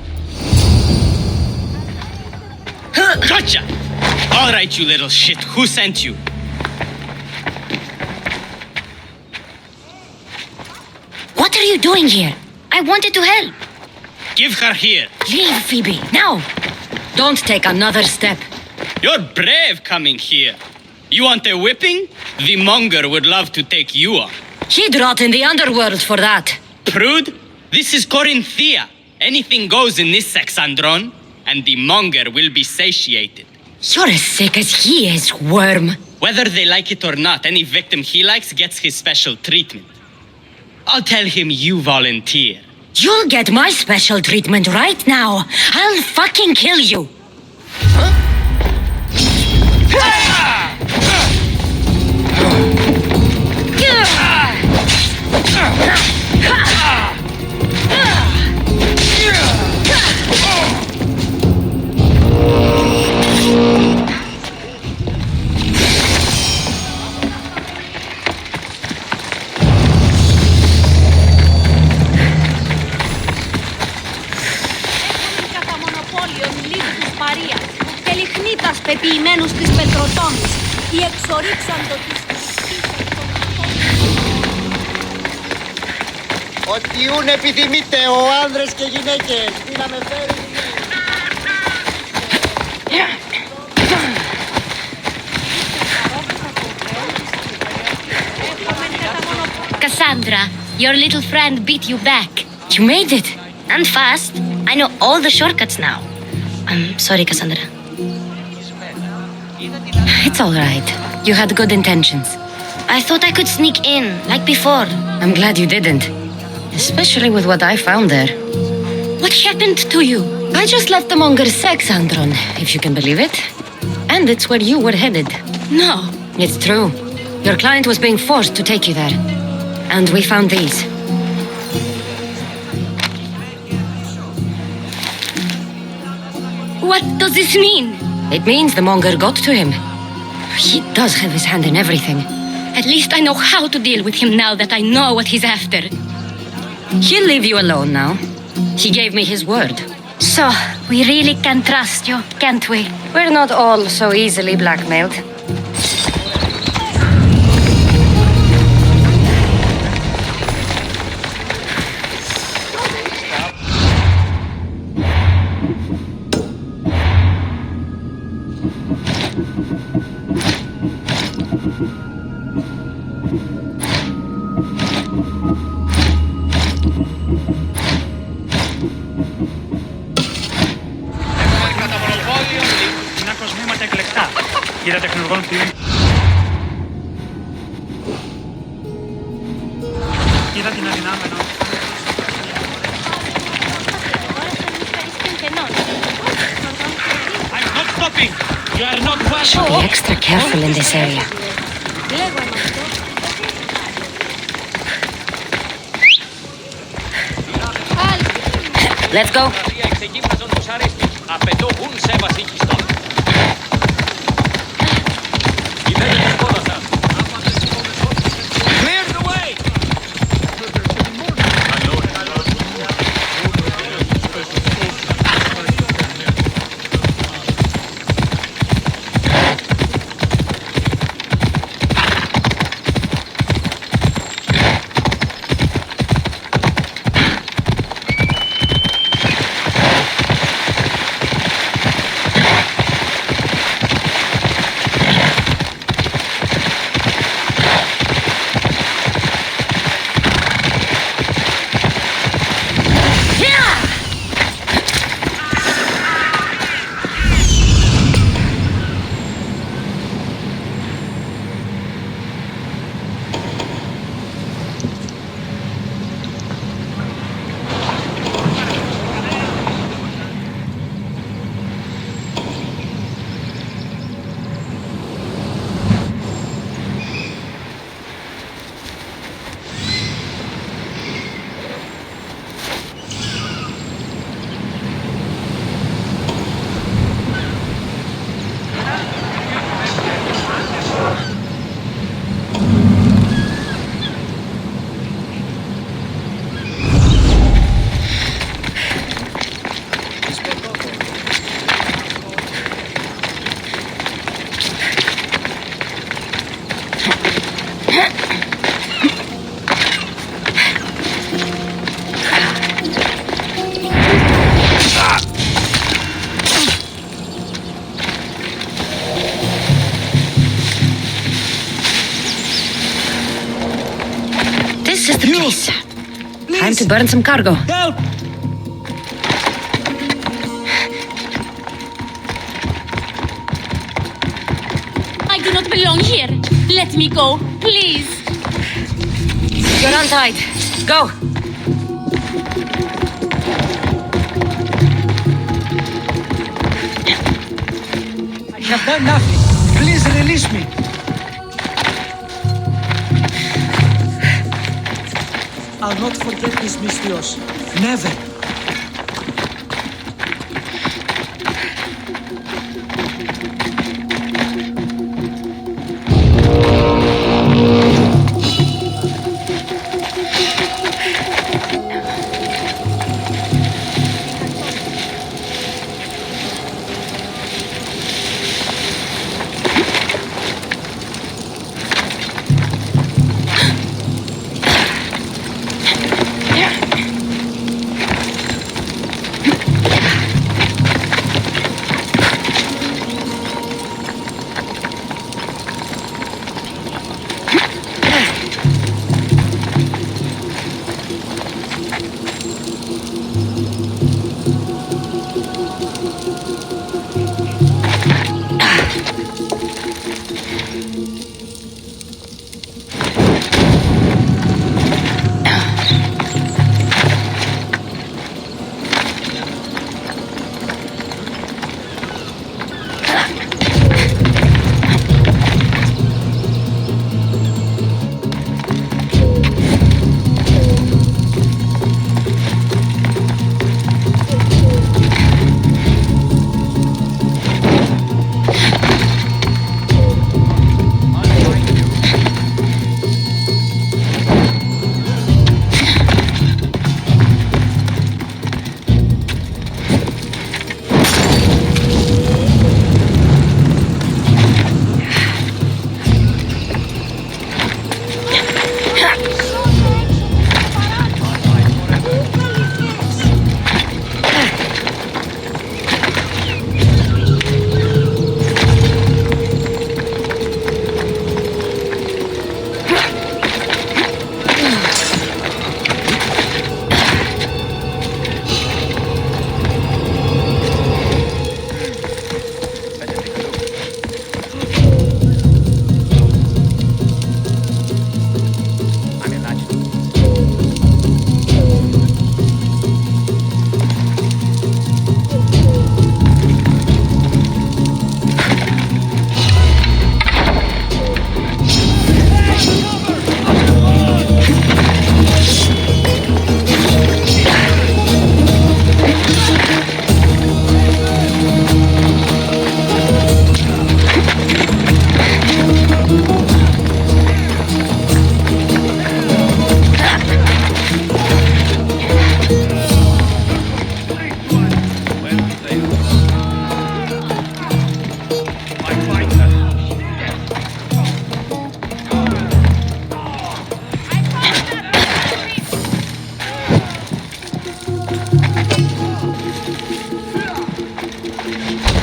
Gotcha! All right, you little shit. Who sent you? What are you doing here? I wanted to help. Give her here. Leave, Phoebe, now. Don't take another step. You're brave coming here. You want a whipping? The monger would love to take you on. He'd rot in the underworld for that. Prude, this is Korinthia. Anything goes in this Sexandron, and the monger will be satiated. You're as sick as he is, worm. Whether they like it or not, any victim he likes gets his special treatment. I'll tell him you volunteer. You'll get my special treatment right now. I'll fucking kill you. τροποποιημένους της πετροτόμης ή εξορίξαντο της... Ό,τι επιθυμείτε ο άνδρες και γυναίκες, τι να με φέρει. Cassandra, your little friend beat you back. You made it! And fast. I know all the shortcuts now. I'm sorry, Cassandra. It's all right. You had good intentions. I thought I could sneak in, like before. I'm glad you didn't. Especially with what I found there. What happened to you? I just left the monger's sex, Andron, if you can believe it. And it's where you were headed. No. It's true. Your client was being forced to take you there. And we found these. What does this mean? It means the monger got to him. He does have his hand in everything. At least I know how to deal with him now that I know what he's after. He'll leave you alone now. He gave me his word. So, we really can trust you, can't we? We're not all so easily blackmailed. Κύριε τεχνουργών ποιούν. Είδα την αδυνάμενο. I'm not stopping. You are not welcome. Should be extra careful in this area. Let's go. Time to burn some cargo. Help! I do not belong here. Let me go, please. You're untied. Go. I have done nothing. Please release me. I'll not forget this, Mistios. Never.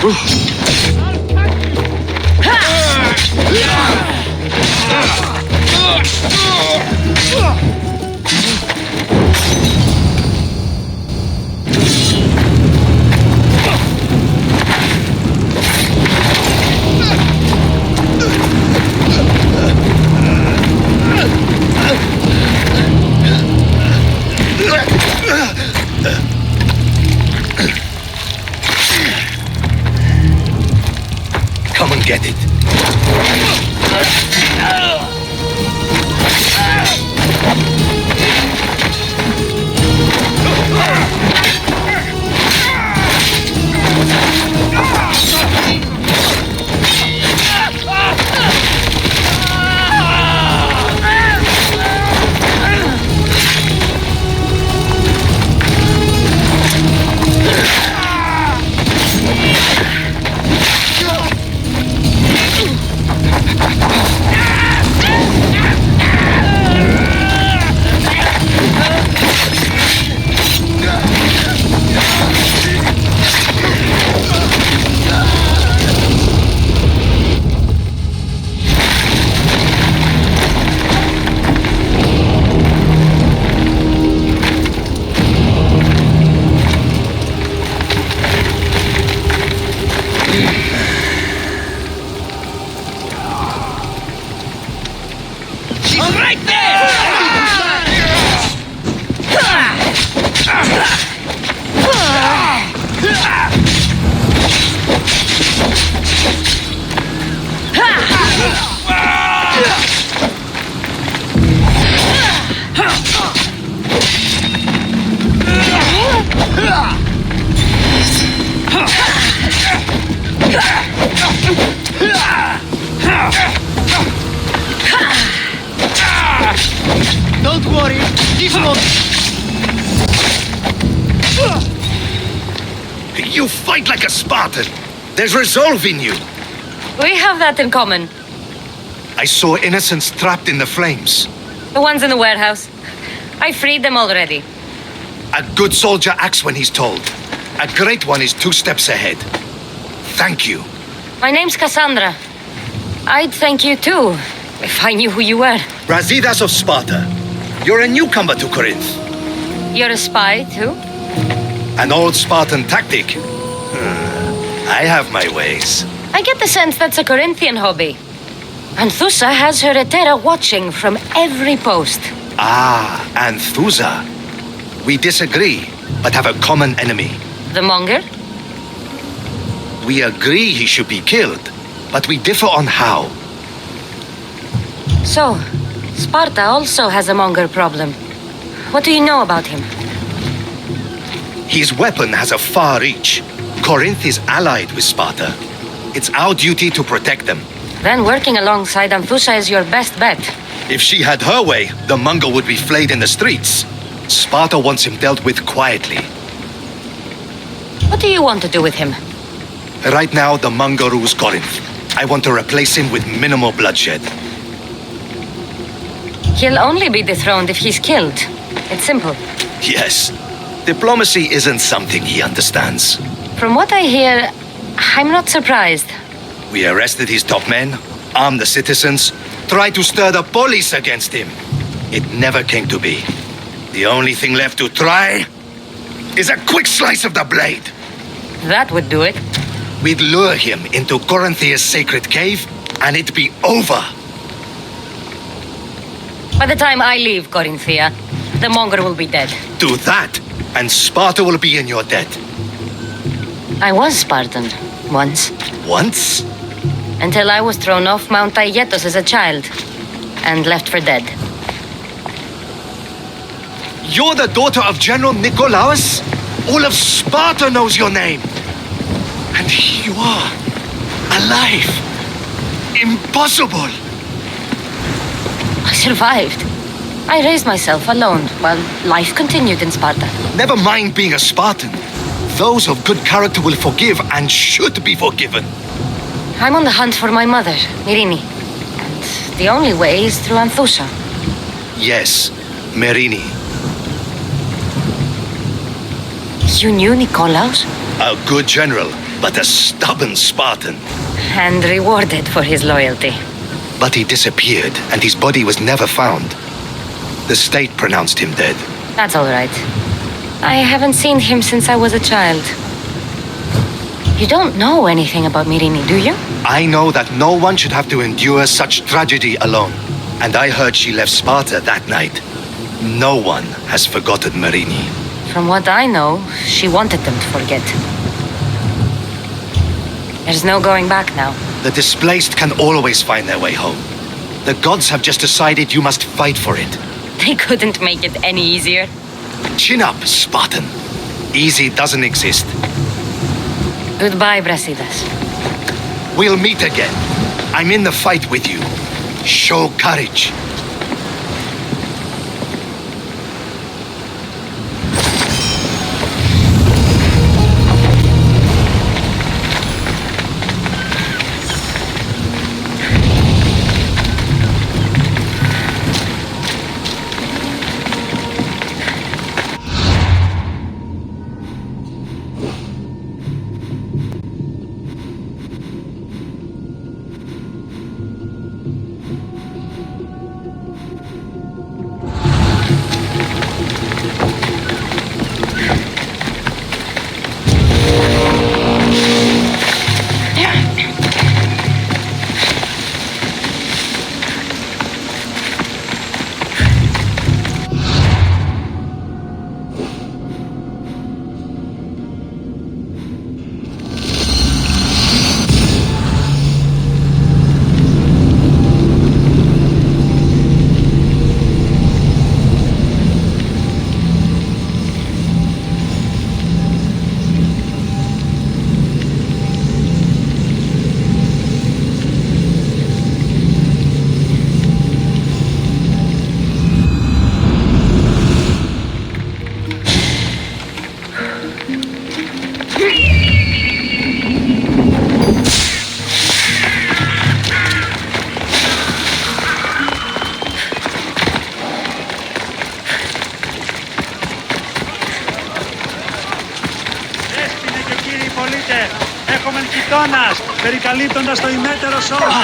Come and get it. Don't worry, this won't... You fight like a Spartan. There's resolve in you. We have that in common. I saw innocents trapped in the flames. The ones in the warehouse. I freed them already. A good soldier acts when he's told. A great one is 2 steps ahead. Thank you. My name's Cassandra. I'd thank you too, if I knew who you were. Brasidas of Sparta. You're a newcomer to Corinth. You're a spy too? An old Spartan tactic. I have my ways. I get the sense that's a Corinthian hobby. Anthusa has her Etera watching from every post. Ah, Anthusa. We disagree, but have a common enemy. The Monger? We agree he should be killed, but we differ on how. So, Sparta also has a Monger problem. What do you know about him? His weapon has a far reach. Corinth is allied with Sparta. It's our duty to protect them. Then working alongside Anthusa is your best bet. If she had her way, the Mongol would be flayed in the streets. Sparta wants him dealt with quietly. What do you want to do with him? Right now, the Mongol rules Corinth. I want to replace him with minimal bloodshed. He'll only be dethroned if he's killed. It's simple. Yes. Diplomacy isn't something he understands. From what I hear, I'm not surprised. We arrested his top men, armed the citizens, tried to stir the police against him. It never came to be. The only thing left to try is a quick slice of the blade. That would do it. We'd lure him into Korinthia's sacred cave, and it'd be over. By the time I leave Korinthia, the Monger will be dead. Do that, and Sparta will be in your debt. I was Spartan, once. Once? Until I was thrown off Mount Aietos as a child, and left for dead. You're the daughter of General Nikolaos? All of Sparta knows your name. And here you are, alive. Impossible. I survived. I raised myself alone while life continued in Sparta. Never mind being a Spartan. Those of good character will forgive and should be forgiven. I'm on the hunt for my mother, Myrrine. And the only way is through Anthusa. Yes, Myrrine. You knew Nikolaos? A good general. but a stubborn Spartan. And rewarded for his loyalty. But he disappeared, and his body was never found. The state pronounced him dead. That's all right. I haven't seen him since I was a child. You don't know anything about Myrrine, do you? I know that no one should have to endure such tragedy alone. And I heard she left Sparta that night. No one has forgotten Myrrine. From what I know, she wanted them to forget. There's no going back now. The displaced can always find their way home. The gods have just decided you must fight for it. They couldn't make it any easier. Chin up, Spartan. Easy doesn't exist. Goodbye, Brasidas. We'll meet again. I'm in the fight with you. Show courage. Έχουμε γειτόνας, περικαλύπτοντας το ημέτερο σώμα.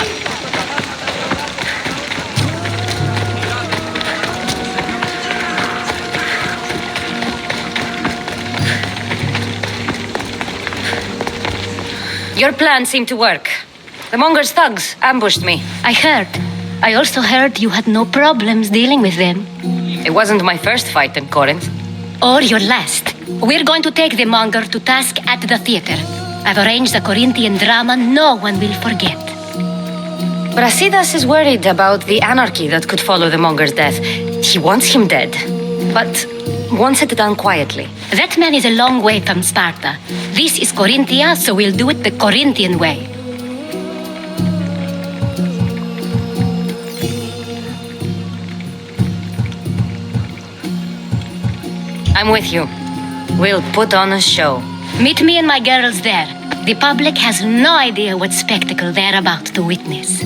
Your plan seemed to work. The Monger's thugs ambushed me. I heard. I also heard you had no problems dealing with them. It wasn't my first fight in Corinth. Or your last. We're going to take the Monger to task at the theater. I've arranged a Corinthian drama no one will forget. Brasidas is worried about the anarchy that could follow the Monger's death. He wants him dead, but wants it done quietly. That man is a long way from Sparta. This is Korinthia, so we'll do it the Corinthian way. I'm with you. We'll put on a show. Meet me and my girls there. The public has no idea what spectacle they're about to witness.